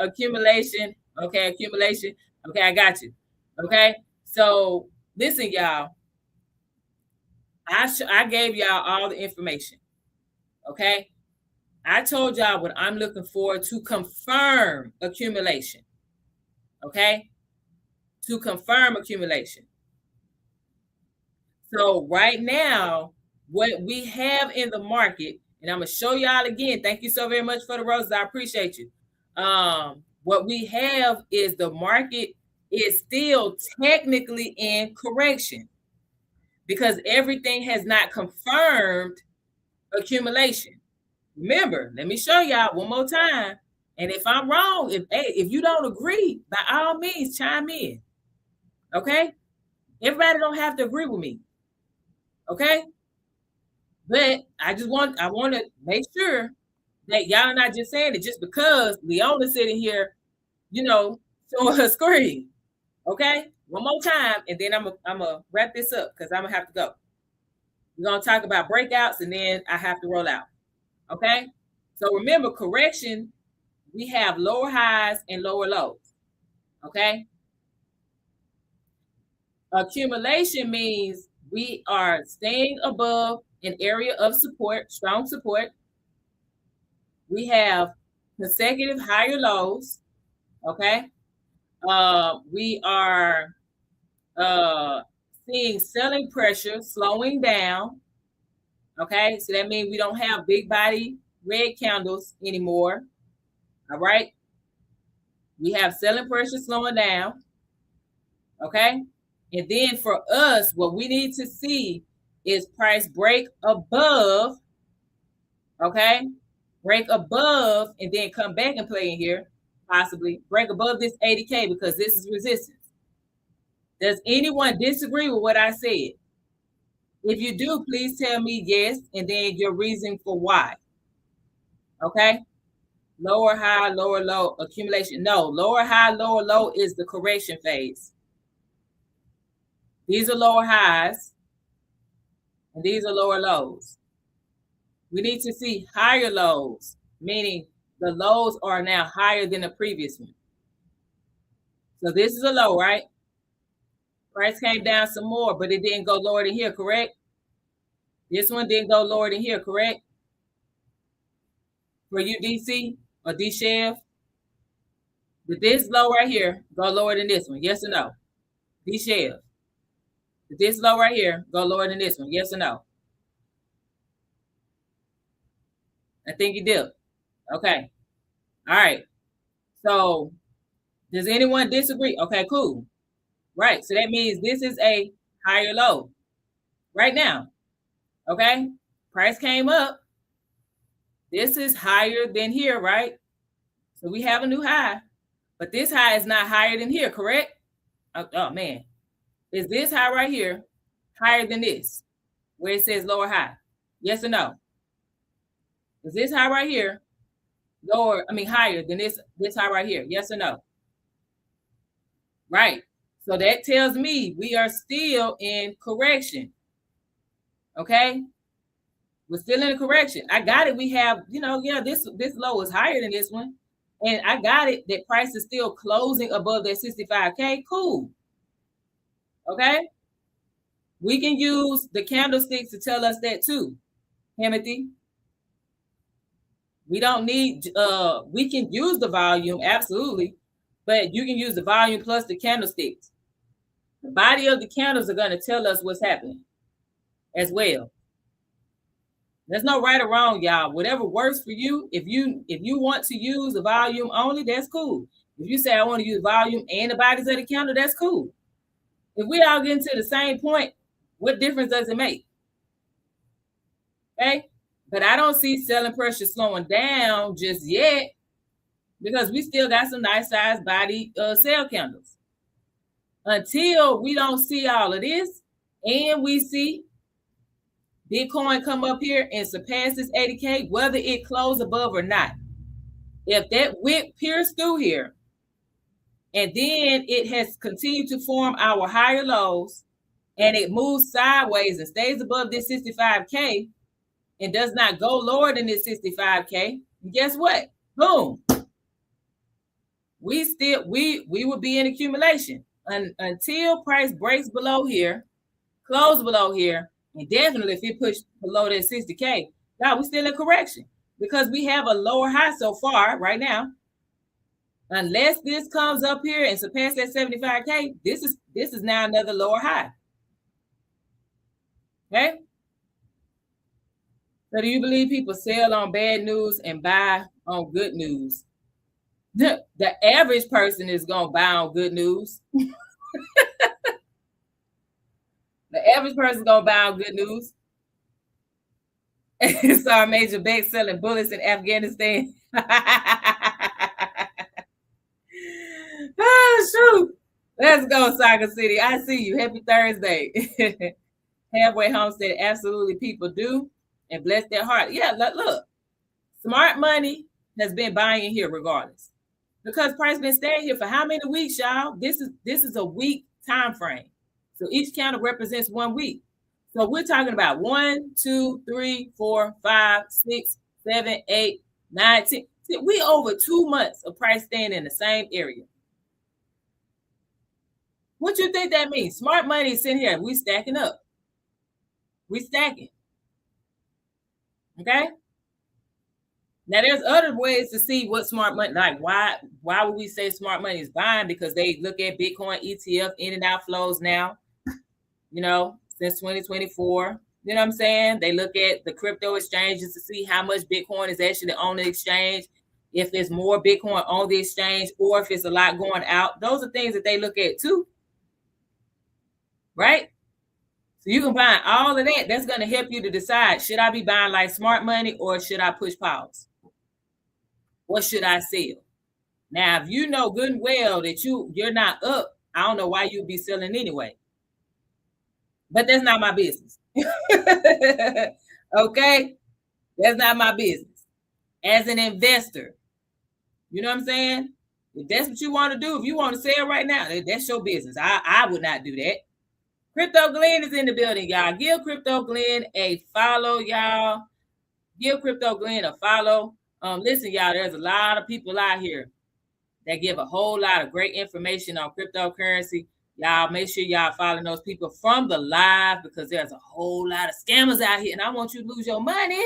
Speaker 1: Accumulation. Okay, accumulation. Okay, I got you. Okay, so listen, y'all. I gave y'all all the information. Okay, I told y'all what I'm looking for to confirm accumulation. Okay, to confirm accumulation. So right now, what we have in the market, and I'm gonna show y'all again. Thank you so very much for the roses. I appreciate you. What we have is the market is still technically in correction because everything has not confirmed accumulation. Remember, let me show y'all one more time. And if I'm wrong, if you don't agree, by all means, chime in. Okay? Everybody don't have to agree with me. Okay? But I want to make sure that y'all not just saying it just because Leona's sitting here, showing her screen. Okay? One more time, and then I'm gonna wrap this up because I'm gonna have to go. We're gonna talk about breakouts, and then I have to roll out. Okay? So remember, correction, we have lower highs and lower lows. Okay? Accumulation means we are staying above an area of support, strong support. We have consecutive higher lows. Okay? We are seeing selling pressure slowing down. Okay, so that means we don't have big body red candles anymore. All right, we have selling pressure slowing down. Okay, and then for us, what we need to see is price break above. Okay, break above and then come back and play in here, possibly break above this 80K because this is resistance. Does anyone disagree with what I said? If you do, please tell me yes, and then your reason for why. Okay? Lower high, lower low, accumulation. No, lower high, lower low is the correction phase. These are lower highs, and these are lower lows. We need to see higher lows, meaning the lows are now higher than the previous one. So this is a low, right? Price came down some more, but it didn't go lower than here, correct? This one didn't go lower than here, correct? For you, DC or D-Chef? Did this low right here go lower than this one? Yes or no? D-Chef. Did this low right here go lower than this one? Yes or no? I think you did. Okay. All right. So does anyone disagree? Okay, cool. Right. So that means this is a higher low right now. Okay. Price came up. This is higher than here, right? So we have a new high, but this high is not higher than here, correct? Oh man. Is this high right here higher than this, where it says lower high? Yes or no? Is this high right here higher than this high right here? Yes or no? Right. So that tells me we are still in correction. Okay. We're still in a correction. I got it. We have, this low is higher than this one. And I got it that price is still closing above that 65K. Cool. Okay. We can use the candlesticks to tell us that too, Timothy. We don't need, we can use the volume, absolutely. But you can use the volume plus the candlesticks. The body of the candles are going to tell us what's happening as well. There's no right or wrong, y'all. Whatever works for you. If you want to use the volume only, that's cool. If you say I want to use volume and the bodies of the candle, that's cool. If we all get to the same point, what difference does it make? Okay, but I don't see selling pressure slowing down just yet because we still got some nice size body sell candles. Until we don't see all of this and we see Bitcoin come up here and surpass this 80K, whether it close above or not. If that wick pierced through here, and then it has continued to form our higher lows, and it moves sideways and stays above this 65K, and does not go lower than this 65K, guess what? Boom. We will be in accumulation until price breaks below here, close below here. And definitely if it pushed below that 60K, now we're still in correction because we have a lower high so far right now. Unless this comes up here and surpass that 75K, this is now another lower high. Okay? So do you believe people sell on bad news and buy on good news? The average person is going to buy on good news. The average person is going to buy on good news. Saw Major Beck selling bullets in Afghanistan. Oh, shoot. Let's go, Saga City. I see you. Happy Thursday. Halfway Home said, absolutely, people do. And bless their heart. Yeah, look. Smart money has been buying here regardless. Because price been staying here for how many weeks, y'all? This is a week time frame. So each candle represents 1 week. So we're talking about 1, 2, 3, 4, 5, 6, 7, 8, 9, 10. We over 2 months of price staying in the same area. What you think that means? Smart money is sitting here. We stacking up. We stacking. Okay? Now there's other ways to see what smart money, like why would we say smart money is buying? Because they look at Bitcoin ETF in and out flows now, since 2024. You know what I'm saying? They look at the crypto exchanges to see how much Bitcoin is actually on the exchange, if there's more Bitcoin on the exchange, or if it's a lot going out. Those are things that they look at too. Right? So you can buy all of that. That's going to help you to decide, should I be buying like smart money or should I push pause? What should I sell? Now, if you know good and well that you're not up, I don't know why you'd be selling anyway. But that's not my business. Okay? That's not my business. As an investor, you know what I'm saying? If that's what you want to do, if you want to sell right now, that's your business. I would not do that. Crypto Glenn is in the building, y'all. Give Crypto Glenn a follow, y'all. Give Crypto Glenn a follow. Listen, y'all, there's a lot of people out here that give a whole lot of great information on cryptocurrency. Y'all make sure y'all following those people from the live because there's a whole lot of scammers out here, and I want you to lose your money.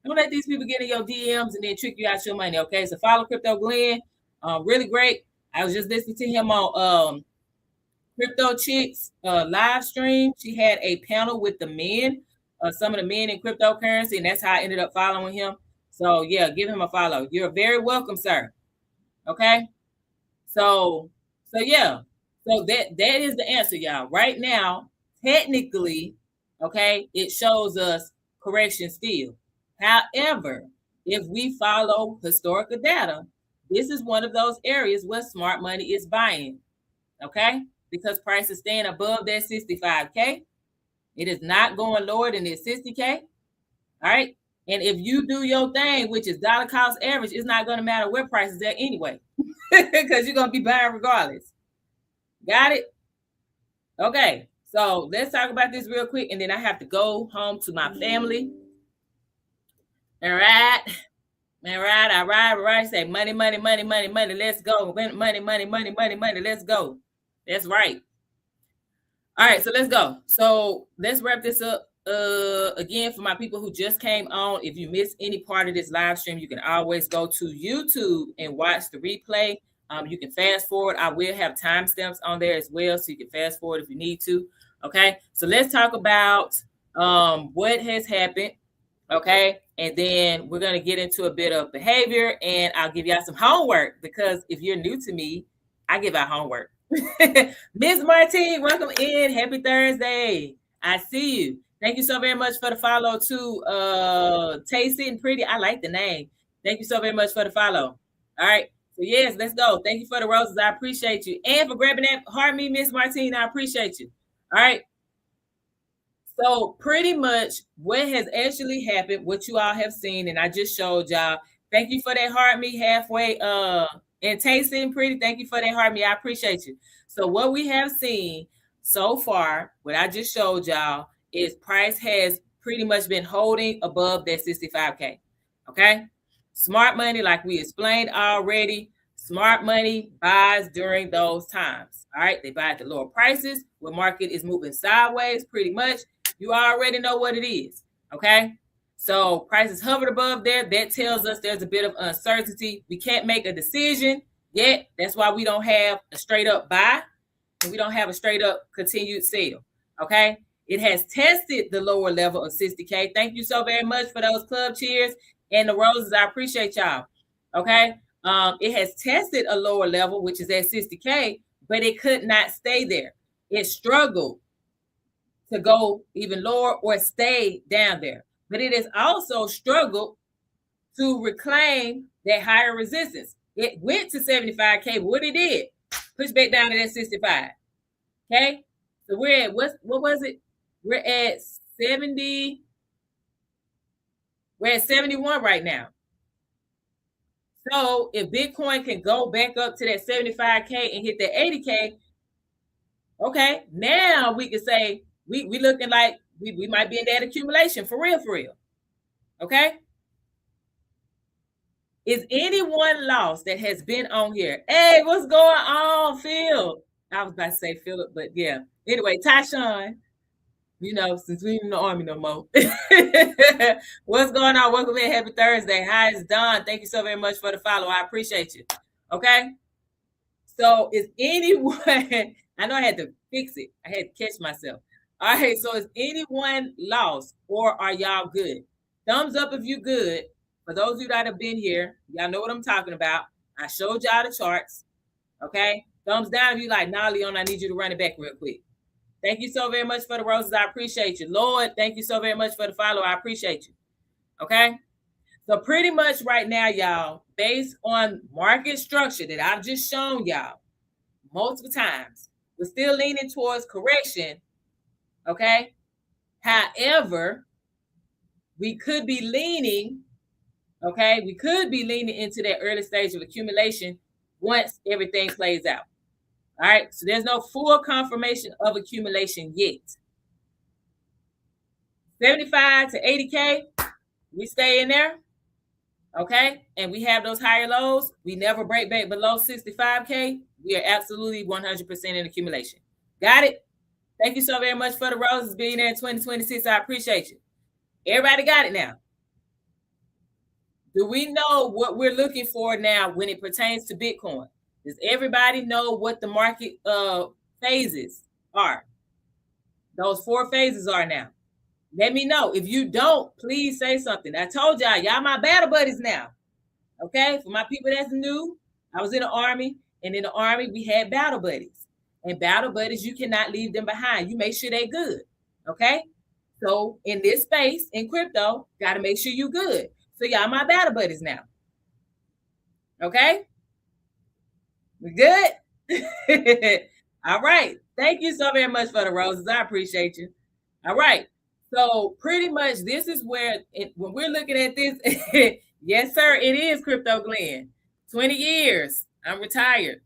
Speaker 1: Don't let these people get in your DMs and then trick you out your money, okay? So follow Crypto Glenn. Really great. I was just listening to him on Crypto Chicks live stream. She had a panel with the men, some of the men in cryptocurrency, and that's how I ended up following him. So yeah, give him a follow. You're very welcome, sir. Okay. So yeah. So that is the answer, y'all. Right now, technically, okay, it shows us correction still. However, if we follow historical data, this is one of those areas where smart money is buying, okay? Because price is staying above that 65K. It is not going lower than this 60K, all right? And if you do your thing, which is dollar cost average, it's not going to matter where price is at anyway, because you're going to be buying regardless. Got it? Okay, so let's talk about this real quick, and then I have to go home to my family. All right. All right. Say money, money, money, money, money. Let's go. Money, money, money, money, money. Let's go. That's right. All right, so let's go. So let's wrap this up. Again, for my people who just came on, if you miss any part of this live stream, you can always go to YouTube and watch the replay. You can fast forward. I will have timestamps on there as well, so you can fast forward if you need to. Okay, so let's talk about what has happened. Okay, and then we're gonna get into a bit of behavior, and I'll give y'all some homework, because if you're new to me, I give out homework. Miss Martine, welcome in. Happy Thursday. I see you. Thank you so very much for the follow too. Tasty and Pretty. I like the name. Thank you so very much for the follow. All right. So yes, let's go. Thank you for the roses. I appreciate you. And for grabbing that heart me, Miss Martine. I appreciate you. All right. So pretty much what has actually happened, what you all have seen, and I just showed y'all. Thank you for that heart me halfway. And Tasty and Pretty, thank you for that heart me. I appreciate you. So what we have seen so far, what I just showed y'all, is price has pretty much been holding above that 65K. Okay. Smart money, like we explained already, smart money buys during those times. All right. They buy at the lower prices when market is moving sideways, pretty much. You already know what it is. Okay. So prices hovered above there. That tells us there's a bit of uncertainty. We can't make a decision yet. That's why we don't have a straight up buy, and we don't have a straight up continued sell. Okay. It has tested the lower level of 60K. Thank you so very much for those club cheers and the roses. I appreciate y'all. Okay. It has tested a lower level, which is at 60K, but it could not stay there. It struggled to go even lower or stay down there. But it has also struggled to reclaim that higher resistance. It went to 75K, but what it did, push back down to that 65. Okay? So we're at, what was it? We're at 70. We're at 71 right now. So if Bitcoin can go back up to that 75K and hit that 80K, okay, now we can say we looking like we might be in that accumulation for real, for real. Okay. Is anyone lost that has been on here? Hey, what's going on, Phil? I was about to say Philip, but yeah. Anyway, Tyshawn, you know, since we in the army no more. What's going on? Welcome in. Happy Thursday. Hi, it's Don. Thank you so very much for the follow. I appreciate you. Okay. So is anyone, I know I had to fix it. I had to catch myself. All right. So is anyone lost, or are y'all good? Thumbs up if you good. For those of you that have been here, y'all know what I'm talking about. I showed y'all the charts. Okay. Thumbs down if you like, nah, Leon, I need you to run it back real quick. Thank you so very much for the roses. I appreciate you. Lord, thank you so very much for the follow. I appreciate you. Okay. So pretty much right now, y'all, based on market structure that I've just shown y'all multiple times, we're still leaning towards correction. Okay. However, we could be leaning, okay, we could be leaning into that early stage of accumulation once everything plays out. All right. So there's no full confirmation of accumulation yet. 75 to 80K, we stay in there. Okay. And we have those higher lows. We never break back below 65K. We are absolutely 100% in accumulation. Got it? Thank you so very much for the roses being there in 2026. I appreciate you. Everybody got it now. Do we know what we're looking for now when it pertains to Bitcoin? Does everybody know what the market phases are? Those 4 phases are now. Let me know. If you don't, please say something. I told y'all my battle buddies now. Okay? For my people that's new, I was in the Army, and in the Army, we had battle buddies. And battle buddies, you cannot leave them behind. You make sure they're good. Okay? So in this space, in crypto, got to make sure you're good. So y'all my battle buddies now. Okay? We good? All right. Thank you so very much for the roses. I appreciate you. All right. So pretty much this is where when we're looking at this, yes, sir, it is Crypto Glenn. 20 years. I'm retired.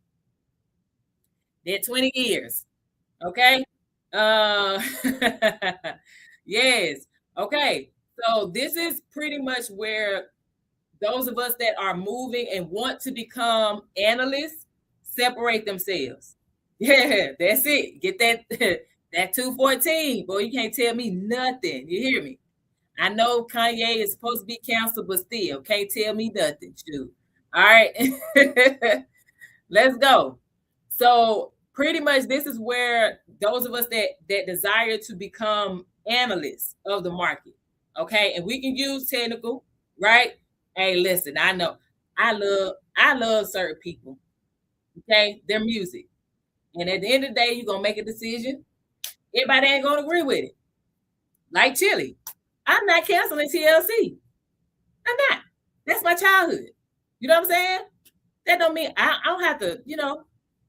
Speaker 1: Did 20 years. Okay. Uh yes. Okay. So this is pretty much where those of us that are moving and want to become analysts separate themselves. Yeah, that's it. Get that that 214. Boy, you can't tell me nothing. You hear me? I know Kanye is supposed to be canceled, but still can't tell me nothing. Shoot. All right. Let's go. So pretty much this is where those of us that desire to become analysts of the market. Okay. And we can use technical, right? Hey, listen, I know I love certain people. Okay, their music. And at the end of the day, you're gonna make a decision. Everybody ain't gonna agree with it. Like Chili. I'm not canceling TLC. I'm not. That's my childhood. You know what I'm saying? That don't mean I don't have to,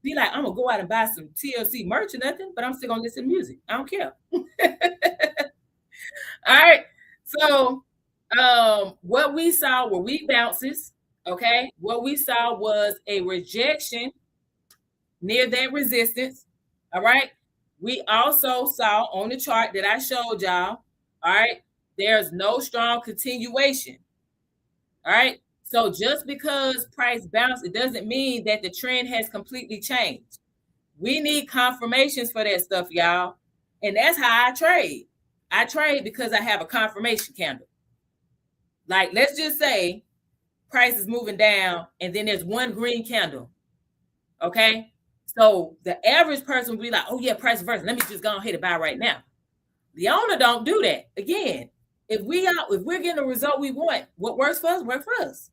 Speaker 1: be like, I'm gonna go out and buy some TLC merch or nothing, but I'm still gonna listen to music. I don't care. All right. So what we saw were weak bounces. Okay. What we saw was a rejection near that resistance. All right. We also saw on the chart that I showed y'all. All right. There's no strong continuation. All right. So just because price bounced, it doesn't mean that the trend has completely changed. We need confirmations for that stuff, y'all. And that's how I trade. I trade because I have a confirmation candle. Like, let's just say price is moving down and then there's one green candle. Okay. So the average person will be like, oh yeah, price reversal. Let me just go ahead and buy right now. The owner don't do that. Again, if we're getting the result we want, what works for us, works for us.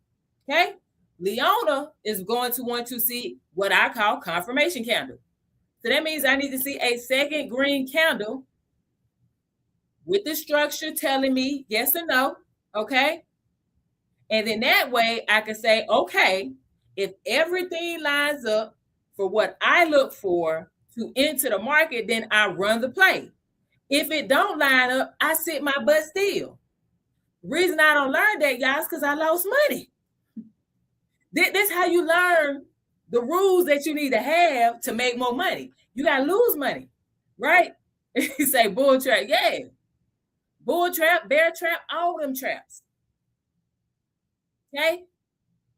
Speaker 1: Okay. Leona is going to want to see what I call confirmation candle. So that means I need to see a second green candle with the structure telling me yes or no. Okay. And then that way I can say, okay, if everything lines up for what I look for to enter the market, then I run the play. If it don't line up, I sit my butt still. Reason I don't learn that, y'all, is because I lost money. This how you learn the rules that you need to have to make more money. You got to lose money, right? You say bull trap. Yeah. Bull trap, bear trap, all them traps. Okay?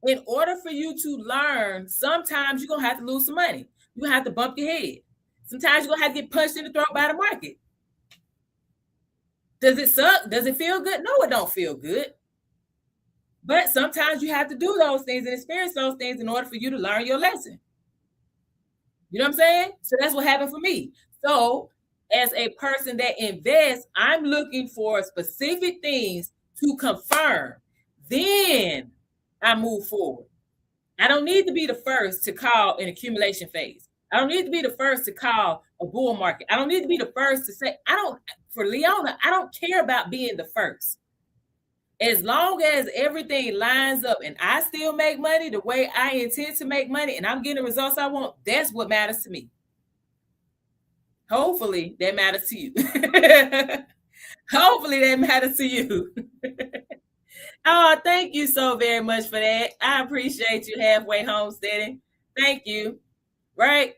Speaker 1: In order for you to learn, sometimes you're going to have to lose some money. You're going to have to bump your head. Sometimes you're going to have to get punched in the throat by the market. Does it suck? Does it feel good? No, it don't feel good. But sometimes you have to do those things and experience those things in order for you to learn your lesson. You know what I'm saying? So that's what happened for me. So as a person that invests, I'm looking for specific things to confirm. Then I move forward. I don't need to be the first to call an accumulation phase. I don't need to be the first to call a bull market. I don't need to be the first to say, for Leona, I don't care about being the first. As long as everything lines up and I still make money the way I intend to make money and I'm getting the results I want, that's what matters to me. Hopefully that matters to you. Hopefully that matters to you. Oh, thank you so very much for that. I appreciate you halfway homesteading. Thank you. Right?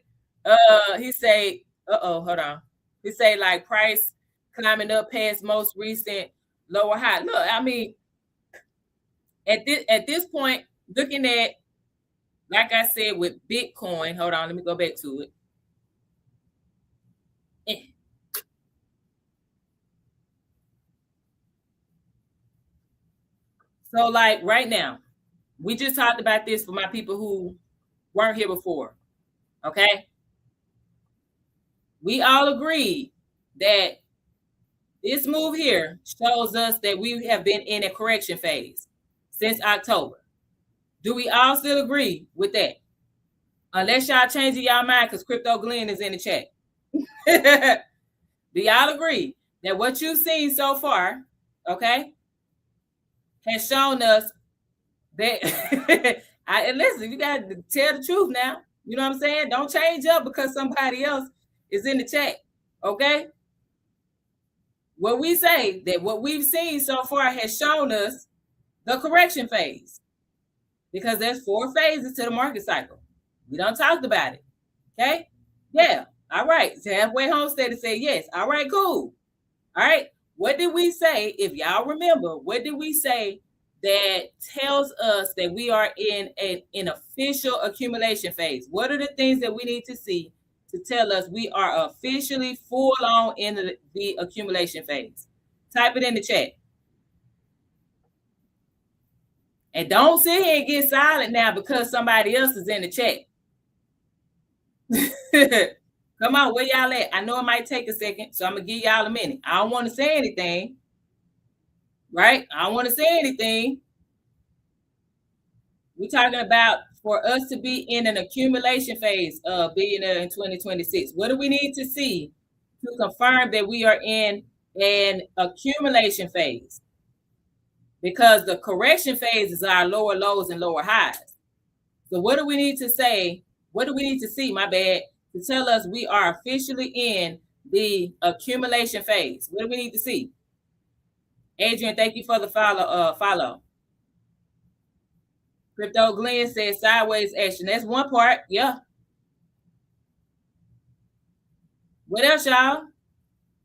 Speaker 1: He say, hold on. He say like price climbing up past most recent lower high. Look, I mean, at this point, looking at, like I said, with Bitcoin, hold on, let me go back to it. So like right now, we just talked about this for my people who weren't here before. Okay. We all agreed that this move here shows us that we have been in a correction phase since October. Do we all still agree with that? Unless y'all changing y'all mind because Crypto Glenn is in the chat. Do y'all agree that what you've seen so far, okay, has shown us that, and listen, you got to tell the truth now. You know what I'm saying? Don't change up because somebody else is in the chat. Okay? What we say that what we've seen so far has shown us the correction phase because there's 4 phases to the market cycle. We don't talked about it. Okay? Yeah. All right. So halfway homestead and say yes. All right, cool. All right. What did we say? If y'all remember, what did we say that tells us that we are in an official accumulation phase? What are the things that we need to see to tell us we are officially full on in the accumulation phase? Type it in the chat. And don't sit here and get silent now because somebody else is in the chat. Come on, where y'all at? I know it might take a second, so I'm gonna give y'all a minute. I don't want to say anything, right? I don't want to say anything. We're talking about for us to be in an accumulation phase of billionaire in 2026. What do we need to see to confirm that we are in an accumulation phase? Because the correction phase is our lower lows and lower highs. So what do we need to say? What do we need to see? My bad. To tell us we are officially in the accumulation phase. What do we need to see? Adrian, thank you for the follow. Crypto Glenn says sideways action. That's one part. Yeah. What else, y'all?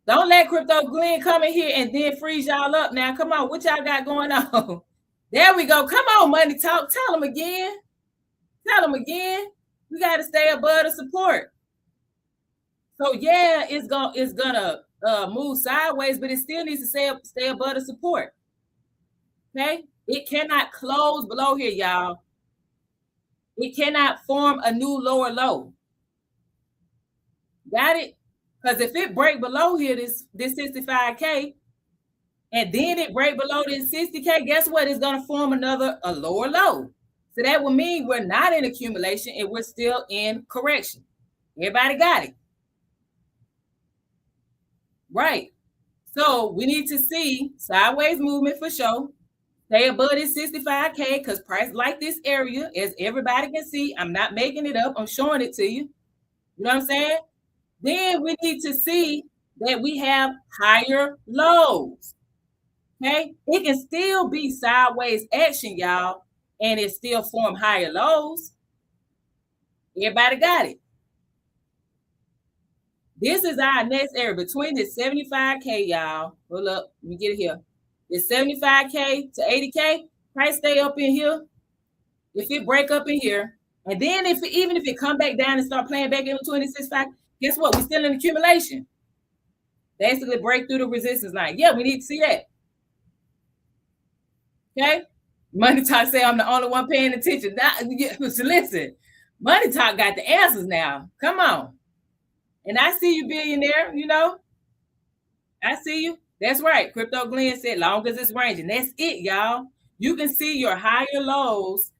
Speaker 1: Don't let Crypto Glenn come in here and then freeze y'all up now. Come on. What y'all got going on? There we go. Come on, Money Talk. Tell them again. Tell them again. We got to stay above the support. So yeah, it's gonna move sideways, but it still needs to stay above the support. Okay, it cannot close below here, y'all. It cannot form a new lower low. Got it? Because if it break below here, this 65K, and then it break below this 60K, guess what? It's gonna form a lower low. So that would mean we're not in accumulation and we're still in correction. Everybody got it? Right. So we need to see sideways movement for sure. Stay above this 65K because price like this area, as everybody can see. I'm not making it up. I'm showing it to you. You know what I'm saying? Then we need to see that we have higher lows. Okay? It can still be sideways action, y'all, and it still form higher lows. Everybody got it? This is our next area between the 75K, y'all. Hold up. Let me get it here. The 75K to 80K. Price stay up in here. If it break up in here, and then even if it come back down and start playing back in 26.5, guess what? We're still in accumulation. Basically break through the resistance line. Yeah, we need to see that. Okay? Money Talk say I'm the only one paying attention. So listen, Money Talk got the answers now. Come on. And I see you, billionaire, you know. I see you. That's right. Crypto Glenn said, long as it's ranging. That's it, y'all. You can see your higher lows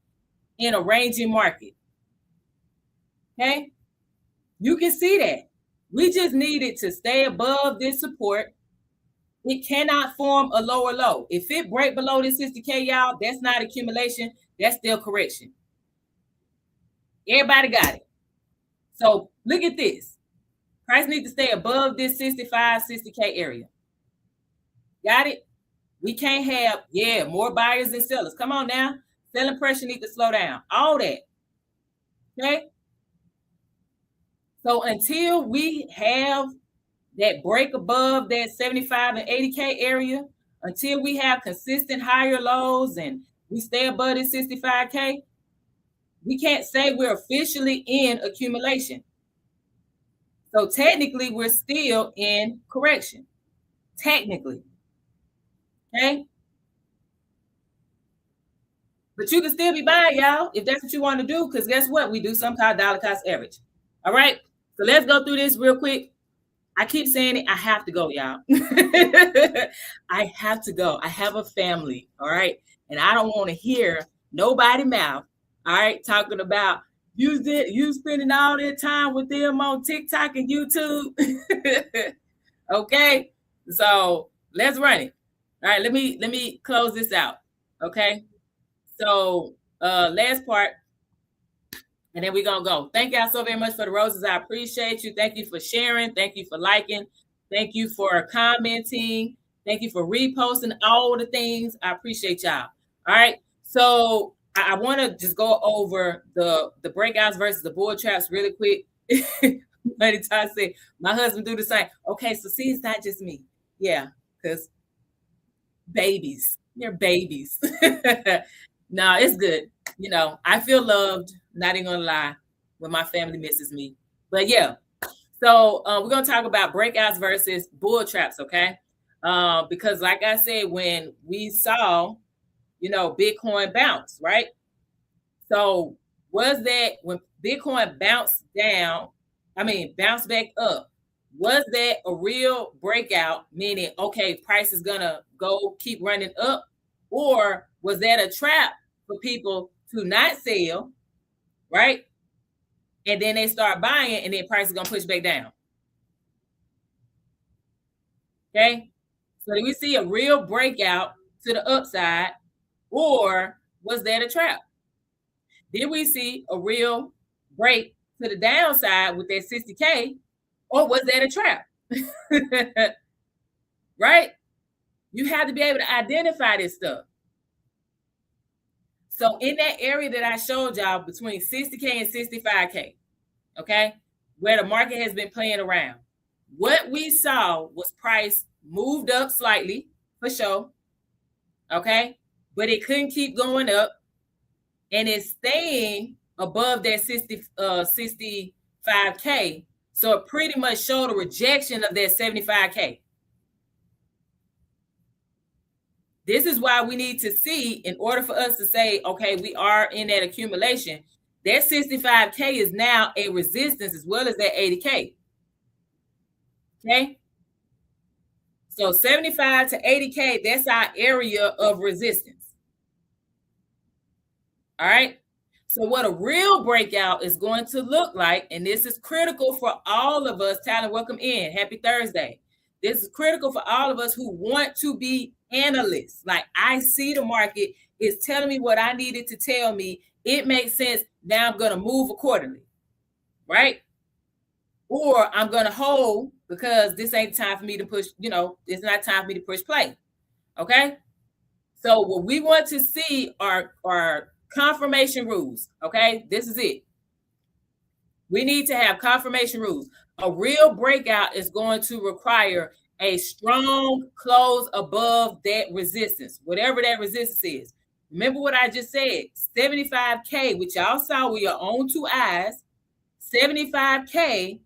Speaker 1: in a ranging market. Okay? You can see that. We just needed to stay above this support. It cannot form a lower low. If it break below this 60K, y'all, that's not accumulation. That's still correction. Everybody got it. So look at this. Price needs to stay above this 65, 60K area. Got it? We can't have, more buyers than sellers. Come on now. Selling pressure needs to slow down. All that. Okay? So until we have that break above that 75 and 80K area, until we have consistent higher lows and we stay above this 65K, we can't say we're officially in accumulation. So technically, we're still in correction. Technically. Okay? But you can still be buying, y'all, if that's what you want to do, because guess what? We do some kind of dollar cost average. All right? So let's go through this real quick. I keep saying it. I have to go, y'all. I have to go. I have a family, all right? And I don't want to hear nobody mouth, all right, talking about you spending all that time with them on TikTok and YouTube. Okay? So let's run it. All right, let me close this out. Okay. So last part, And then we're going to go. Thank y'all so very much for the roses. I appreciate you. Thank you for sharing. Thank you for liking. Thank you for commenting. Thank you for reposting all the things. I appreciate y'all. All right. So I want to just go over the breakouts versus the bull traps really quick. Money Todd said, my husband do the same. Okay, so see, it's not just me. Yeah, because babies. They're babies. No, it's good. You know, I feel loved, not even gonna lie, when my family misses me. But yeah, so we're gonna talk about breakouts versus bull traps, okay? Because like I said, when we saw, you know, Bitcoin bounce, right? So was that when Bitcoin bounced back up, was that a real breakout, meaning, okay, price is gonna go keep running up? Or was that a trap for people to not sell, right? And then they start buying and then price is gonna push back down. Okay. So did we see a real breakout to the upside, or was that a trap? Did we see a real break to the downside with that 60K, or was that a trap? Right? You have to be able to identify this stuff. So in that area that I showed y'all between 60K and 65K, okay, where the market has been playing around, what we saw was price moved up slightly for sure, okay, but it couldn't keep going up, and it's staying above that 65K. So it pretty much showed a rejection of that 75K. This is why we need to see, in order for us to say, okay, we are in that accumulation, that 65K is now a resistance as well as that 80K. Okay. So 75 to 80K, that's our area of resistance. All right. So what a real breakout is going to look like, and this is critical for all of us. Tyler, welcome in. Happy Thursday. This is critical for all of us who want to be analysts. Like, I see the market is telling me what I needed to tell me. It makes sense. Now I'm going to move accordingly, right? Or I'm going to hold because this ain't time for me to push, you know, it's not time for me to push play. Okay. So what we want to see are confirmation rules. Okay. This is it. We need to have confirmation rules. A real breakout is going to require a strong close above that resistance, whatever that resistance is. Remember what I just said, 75K, which y'all saw with your own two eyes, 75K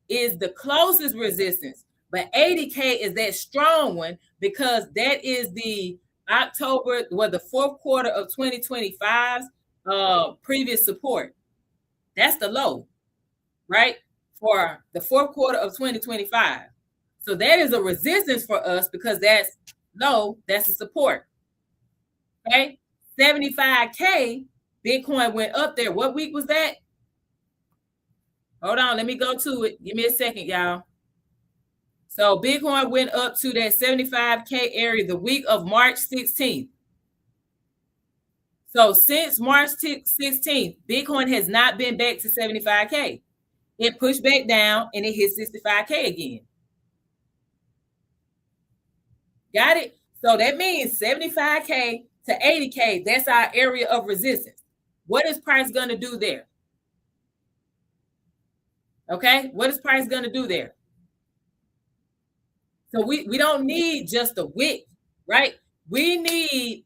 Speaker 1: is the closest resistance, but 80K is that strong one because that is the the fourth quarter of 2025's previous support. That's the low, right? For the fourth quarter of 2025. So that is a resistance for us because that's low, that's a support. Okay, 75K, Bitcoin went up there. What week was that? Hold on, let me go to it. Give me a second, y'all. So Bitcoin went up to that 75K area the week of March 16th. So since March 16th, Bitcoin has not been back to 75K. It pushed back down and it hit 65K again. Got it? So that means 75K to 80K, that's our area of resistance. What is price going to do there? Okay, what is price going to do there? So we don't need just a wick, right? We need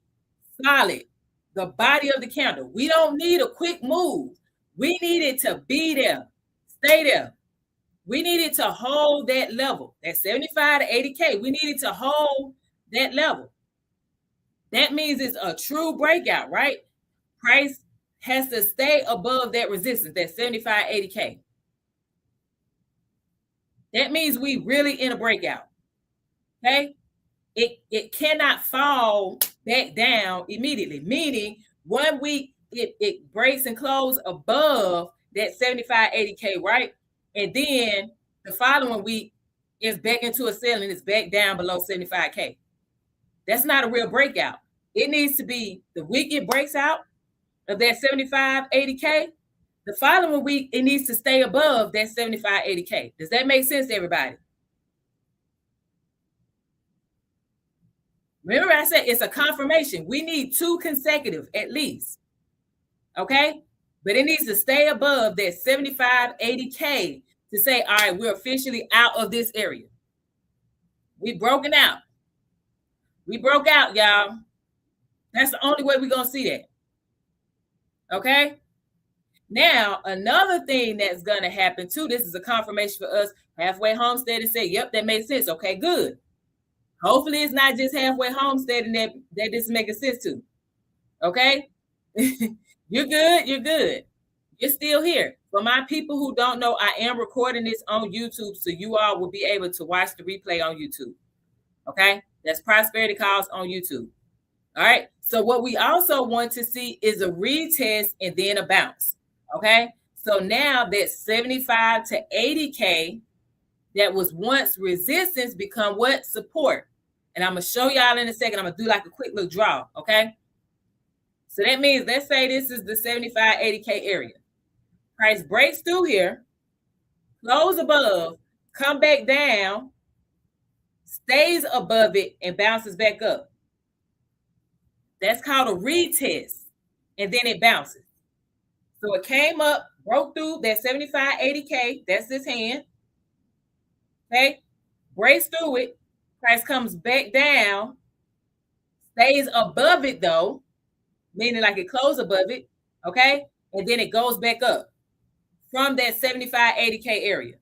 Speaker 1: solid, the body of the candle. We don't need a quick move. We need it to be there, stay there. We needed to hold that level, that 75 to 80K. We needed to hold that level. That means it's a true breakout, right? Price has to stay above that resistance, that 75, 80K. That means we really in a breakout. Okay. It cannot fall back down immediately, meaning 1 week it breaks and closes above that 75, 80K, right? And then the following week is back into a sell and it's back down below 75K. That's not a real breakout. It needs to be the week it breaks out of that 75, 80K. The following week, it needs to stay above that 75, 80K. Does that make sense to everybody? Remember I said it's a confirmation. We need 2 consecutive at least. Okay? But it needs to stay above that 75, 80K to say, all right, we're officially out of this area. We broken out. We broke out, y'all. That's the only way we're going to see that. Okay? Now, another thing that's going to happen too, this is a confirmation for us, halfway homestead, and say, yep, that makes sense. Okay, good. Hopefully it's not just halfway homesteading that this is making sense to. Okay? You're good. You're good. You're still here. For my people who don't know, I am recording this on YouTube, so you all will be able to watch the replay on YouTube. Okay? That's Prosperity Calls on YouTube. All right? So what we also want to see is a retest and then a bounce. Okay? So now that 75 to 80K that was once resistance become what? Support. And I'm going to show y'all in a second. I'm going to do like a quick little draw. Okay? So that means, let's say this is the 75, 80K area. Price breaks through here, close above, come back down, stays above it, and bounces back up. That's called a retest, and then it bounces. So it came up, broke through that 75, 80K. That's this hand. Okay? Breaks through it. Price comes back down, stays above it though, meaning like it closed above it. Okay? And then it goes back up from that 75, 80K area.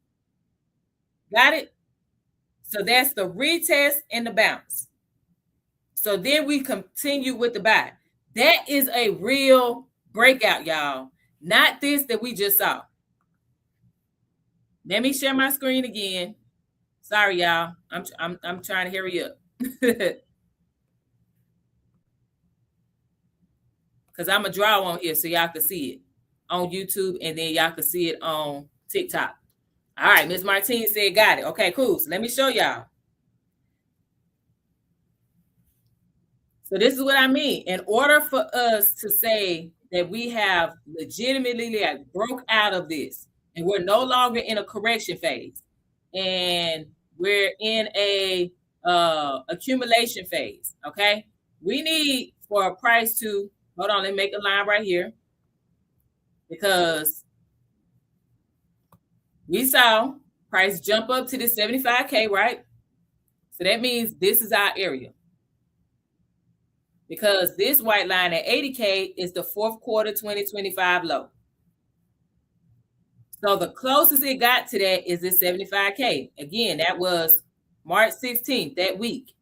Speaker 1: Got it? So that's the retest and the bounce. So then we continue with the buy. That is a real breakout, y'all. Not this that we just saw. Let me share my screen again. Sorry, y'all. I'm trying to hurry up. Because I'm going to draw on here so y'all can see it on YouTube, and then y'all can see it on TikTok. All right, Ms. Martine said got it. Okay, cool. So let me show y'all. So this is what I mean. In order for us to say that we have legitimately broke out of this, and we're no longer in a correction phase, and we're in a accumulation phase, okay? We need for a price to, hold on, let me make a line right here, because we saw price jump up to the 75K, right? So that means this is our area. Because this white line at 80K is the fourth quarter 2025 low. So the closest it got to that is this 75K. Again, that was March 16th, that week.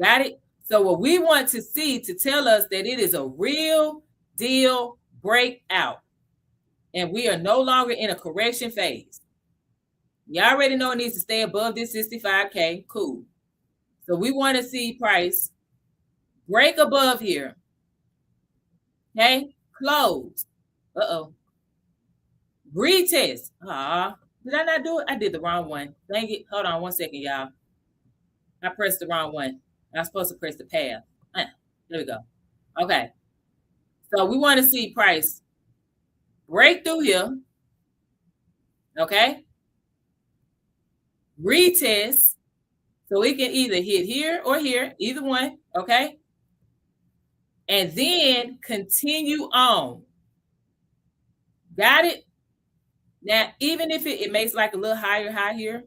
Speaker 1: Got it? So what we want to see to tell us that it is a real deal breakout, and we are no longer in a correction phase. You already know it needs to stay above this 65K. Cool. So we want to see price break above here. Okay? Close. Uh-oh. Retest. Did I not do it? I did the wrong one. Dang it. Hold on 1 second, y'all. I pressed the wrong one. I was supposed to press the path. There we go. Okay. So we want to see price break through here. Okay? Retest. So we can either hit here or here, either one. Okay? And then continue on. Got it? Now, even if it makes like a little higher high here,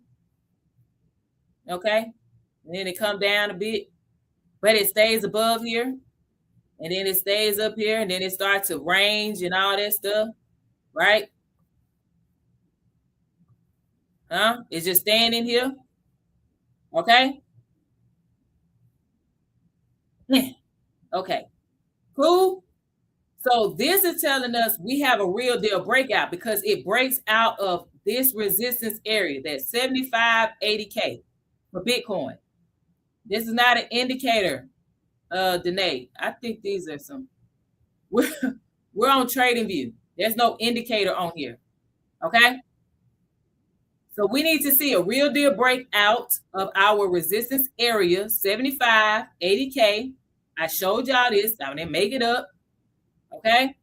Speaker 1: okay? And then it come down a bit, but it stays above here, and then it stays up here, and then it starts to range and all that stuff, right? It's just staying in here, okay? Okay, cool. So this is telling us we have a real deal breakout because it breaks out of this resistance area, that 75, 80K for Bitcoin. This is not an indicator, Danae. I think these are some, we're on TradingView. There's no indicator on here, okay? So we need to see a real deal breakout of our resistance area, 75, 80K. I showed y'all this. I'm going to make it up. Okay.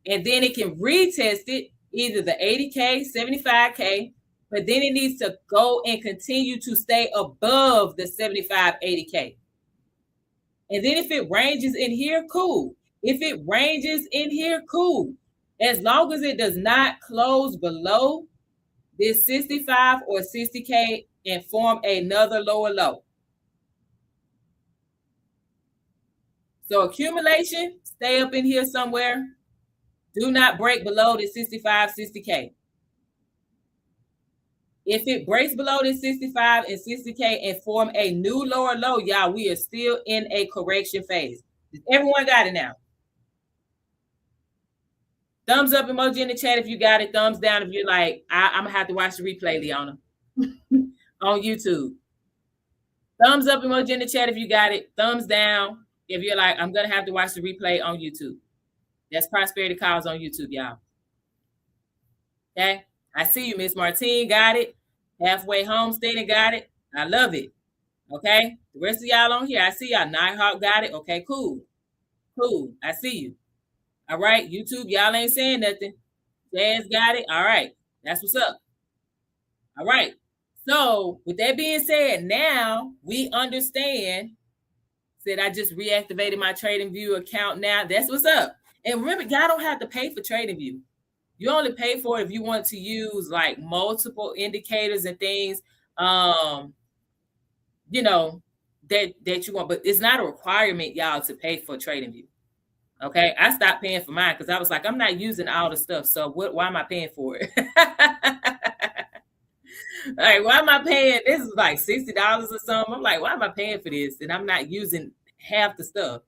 Speaker 1: and then it can retest it, either the 80K, 75K, but then it needs to go and continue to stay above the 75, 80K. And then if it ranges in here, cool. If it ranges in here, cool. As long as it does not close below this 65 or 60K and form another lower low. So accumulation, stay up in here somewhere. Do not break below the 65, 60K. If it breaks below the 65 and 60K and form a new lower low, y'all, we are still in a correction phase. Everyone got it now? Thumbs up emoji in the chat if you got it. Thumbs down if you're like, I'm going to have to watch the replay, Leona, on YouTube. Thumbs up emoji in the chat if you got it. Thumbs down if you're like, I'm going to have to watch the replay on YouTube. That's Prosperity Calls on YouTube, y'all. Okay? I see you, Miss Martine. Got it. Halfway Homesteading got it. I love it. Okay? The rest of y'all on here, I see y'all. Nighthawk got it. Okay, cool. Cool. I see you. All right, YouTube, y'all ain't saying nothing. Jazz got it. All right. That's what's up. All right. So with that being said, now we understand. Said I just reactivated my TradingView account now. That's what's up. And remember, y'all don't have to pay for TradingView. You only pay for it if you want to use like multiple indicators and things, you know, that you want. But it's not a requirement, y'all, to pay for TradingView. Okay, I stopped paying for mine because I was like, I'm not using all the stuff. So why am I paying for it? All right, why am I paying? This is like $60 or something. I'm like, why am I paying for this? And I'm not using half the stuff.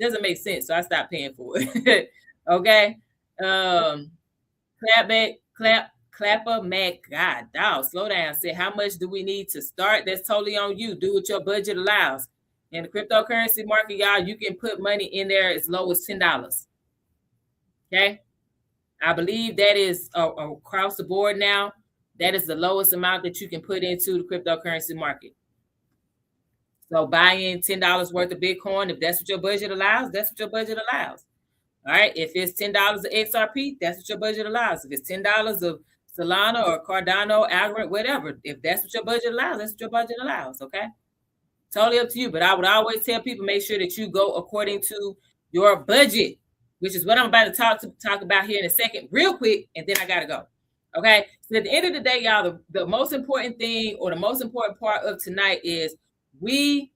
Speaker 1: Doesn't make sense. So I stopped paying for it. Okay. Clapper Mac. God, dog, slow down. Said, how much do we need to start? That's totally on you. Do what your budget allows. In the cryptocurrency market, y'all, you can put money in there as low as $10. Okay. I believe that is across the board now. That is the lowest amount that you can put into the cryptocurrency market. So buying $10 worth of Bitcoin, if that's what your budget allows, that's what your budget allows. All right. If it's $10 of XRP, that's what your budget allows. If it's $10 of Solana or Cardano, Algorand, whatever, if that's what your budget allows, that's what your budget allows. Okay. Totally up to you. But I would always tell people, make sure that you go according to your budget, which is what I'm about to talk about here in a second, real quick, and then I got to go. Okay. So at the end of the day, y'all, the most important thing or the most important part of tonight is we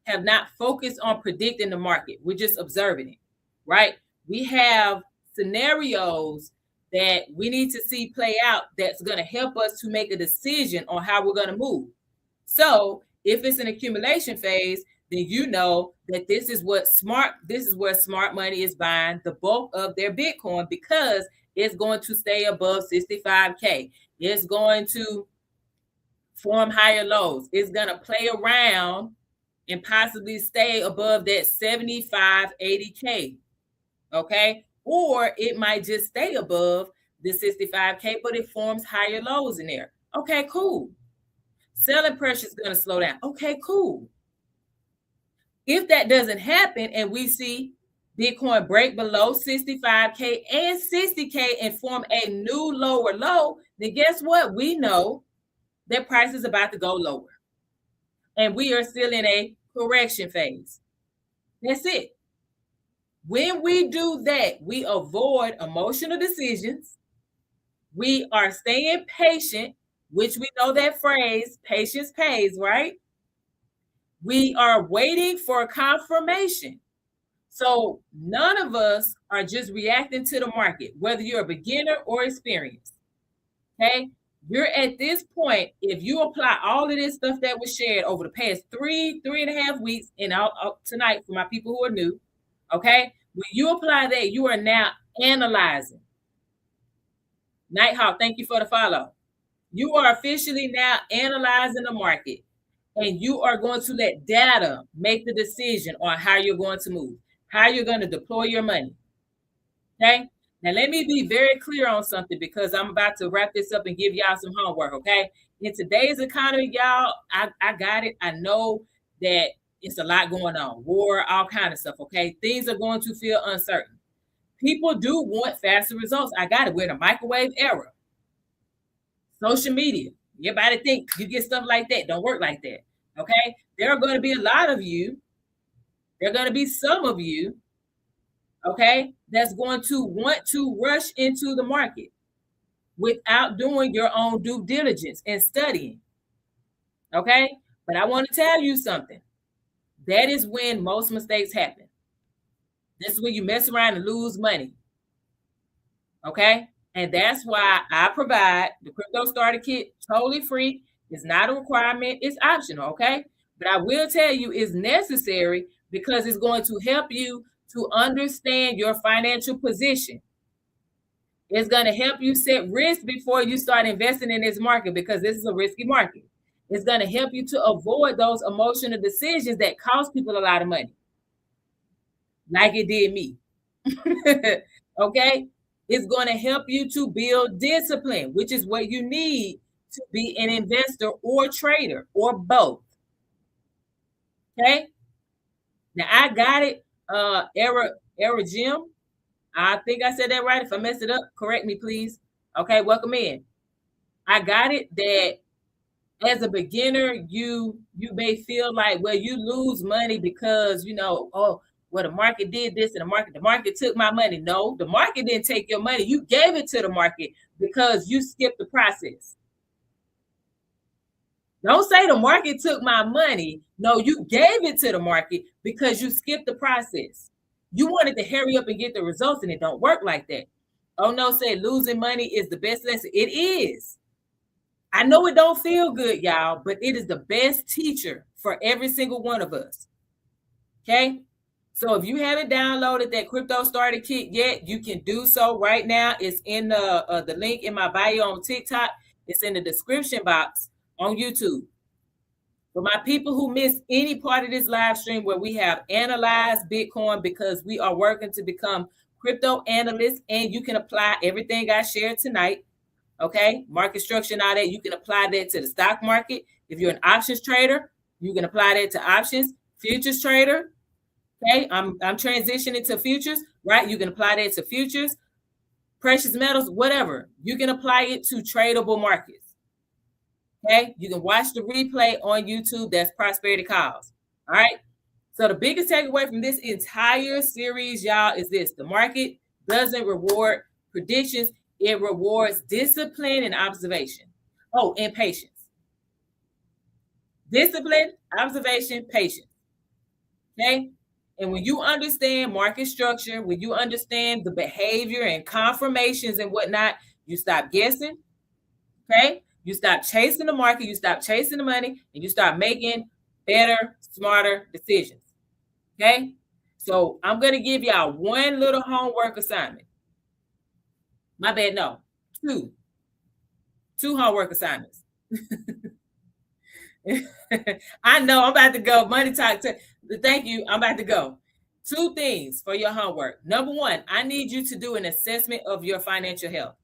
Speaker 1: have not focused on predicting the market. We're just observing it, right? We have scenarios that we need to see play out that's going to help us to make a decision on how we're going to move. So if it's an accumulation phase, then you know that this is where smart money is buying the bulk of their Bitcoin, because it's going to stay above 65K. It's going to form higher lows. It's going to play around and possibly stay above that 75, 80K. Okay. Or it might just stay above the 65K, but it forms higher lows in there. Okay, cool. Selling pressure is going to slow down. Okay, cool. If that doesn't happen and we see Bitcoin break below 65K and 60K and form a new lower low, then guess what? We know that price is about to go lower. And we are still in a correction phase. That's it. When we do that, we avoid emotional decisions. We are staying patient, which we know that phrase, patience pays, right? We are waiting for confirmation. So none of us are just reacting to the market, whether you're a beginner or experienced. Okay? You're at this point, if you apply all of this stuff that was shared over the past 3.5 weeks, and tonight for my people who are new, okay? When you apply that, you are now analyzing. Nighthawk, thank you for the follow. You are officially now analyzing the market, and you are going to let data make the decision on how you're going to move, how you're going to deploy your money. Okay? Now, let me be very clear on something, because I'm about to wrap this up and give y'all some homework, okay? In today's economy, y'all, I got it. I know that it's a lot going on, war, all kind of stuff, okay? Things are going to feel uncertain. People do want faster results. I got it. We're in a microwave era. Social media. Everybody think you get stuff like that. Don't work like that. Okay. There are going to be a lot of you. There are going to be some of you, okay, that's going to want to rush into the market without doing your own due diligence and studying. Okay. But I want to tell you something. That is when most mistakes happen. This is when you mess around and lose money. Okay. And that's why I provide the Crypto Starter Kit totally free. It's not a requirement, it's optional. Okay. But I will tell you it's necessary because it's going to help you to understand your financial position. It's going to help you set risk before you start investing in this market because this is a risky market. It's going to help you to avoid those emotional decisions that cost people a lot of money, like it did me. Okay? It's going to help you to build discipline, which is what you need to be an investor or trader or both. Okay? Now I got it. Era Jim. I think I said that right. If I messed it up, correct me, please. Okay, welcome in. I got it that as a beginner, you may feel like, well, you lose money because oh, well, the market did this and the market took my money. No, the market didn't take your money. You gave it to the market because you skipped the process. Don't say the market took my money. No, you gave it to the market because you skipped the process. You wanted to hurry up and get the results, and it don't work like that. Oh no, say losing money is the best lesson. It is. I know it don't feel good, y'all, but it is the best teacher for every single one of us. Okay? So if you haven't downloaded that Crypto Starter Kit yet, you can do so right now. It's in the link in my bio on TikTok. It's in the description box on YouTube. For my people who miss any part of this live stream where we have analyzed Bitcoin, because we are working to become crypto analysts, and you can apply everything I shared tonight. Okay, market structure and all that, you can apply that to the stock market. If you're an options trader, you can apply that to options. Futures trader, okay, I'm transitioning to futures, right? You can apply that to futures, precious metals, whatever. You can apply it to tradable markets. Okay, you can watch the replay on YouTube. That's Prosperity Calls. All right. So the biggest takeaway from this entire series, y'all, is this: the market doesn't reward predictions. It rewards discipline and observation. Oh, and patience. Discipline, observation, patience. Okay? And when you understand market structure, when you understand the behavior and confirmations and whatnot, you stop guessing. Okay? You stop chasing the market, you stop chasing the money, and you start making better, smarter decisions. Okay? So I'm going to give y'all one little homework assignment. My bad, no. Two homework assignments. I know I'm about to go. Money talk. Thank you. I'm about to go. Two things for your homework. Number one, I need you to do an assessment of your financial health.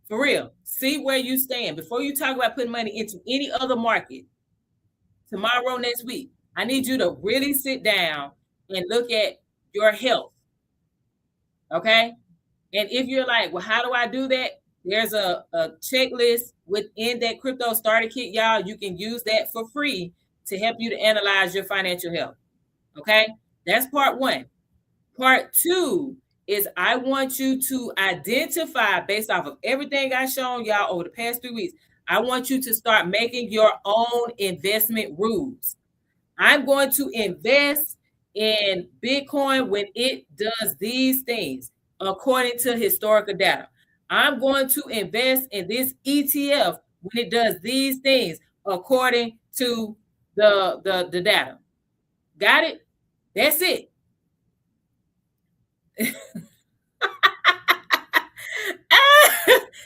Speaker 1: For real. See where you stand. Before you talk about putting money into any other market, tomorrow, next week, I need you to really sit down and look at your health. Okay? And if you're like, well, how do I do that? There's a checklist within that Crypto Starter Kit, y'all. You can use that for free to help you to analyze your financial health. Okay? That's part one. Part two is I want you to identify, based off of everything I've shown y'all over the past 3 weeks, I want you to start making your own investment rules. I'm going to invest in Bitcoin when it does these things according to historical data. I'm going to invest in this ETF when it does these things according to the data. Got it? That's it.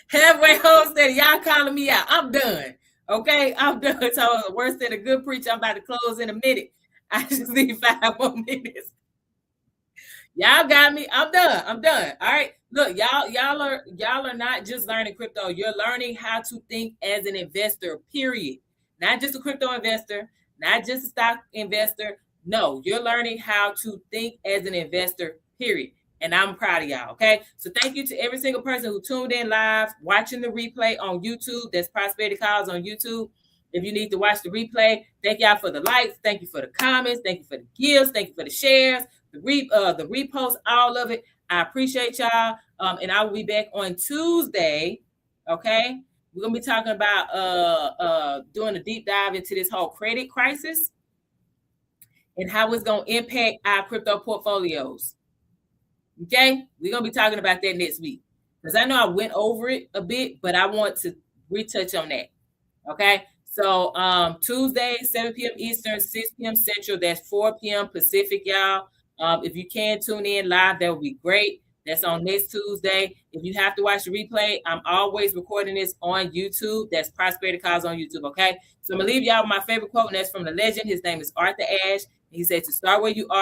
Speaker 1: Halfway home said, y'all calling me out. I'm done. Okay, I'm done. So worse than a good preacher. I'm about to close in a minute. I just need 5 more minutes. Y'all got me. I'm done. All right. Look, y'all are not just learning crypto. You're learning how to think as an investor, period. Not just a crypto investor, not just a stock investor. No, you're learning how to think as an investor, period. And I'm proud of y'all. Okay. So thank you to every single person who tuned in live, watching the replay on YouTube. That's Prosperity Calls on YouTube. If you need to watch the replay, thank y'all for the likes. Thank you for the comments. Thank you for the gifts. Thank you for the shares, the reposts, all of it. I appreciate y'all. And I will be back on Tuesday. Okay. We're gonna be talking about doing a deep dive into this whole credit crisis and how it's gonna impact our crypto portfolios. Okay, we're gonna be talking about that next week because I know I went over it a bit, but I want to retouch on that. Okay, so Tuesday, 7 p.m. Eastern, 6 p.m. Central. That's 4 p.m. Pacific, y'all. If you can tune in live, that would be great. That's on next Tuesday. If you have to watch the replay, I'm always recording this on YouTube. That's Prosperity Calls on YouTube. Okay, so I'm gonna leave y'all with my favorite quote, and that's from the legend. His name is Arthur Ashe. He said, "To start where you are."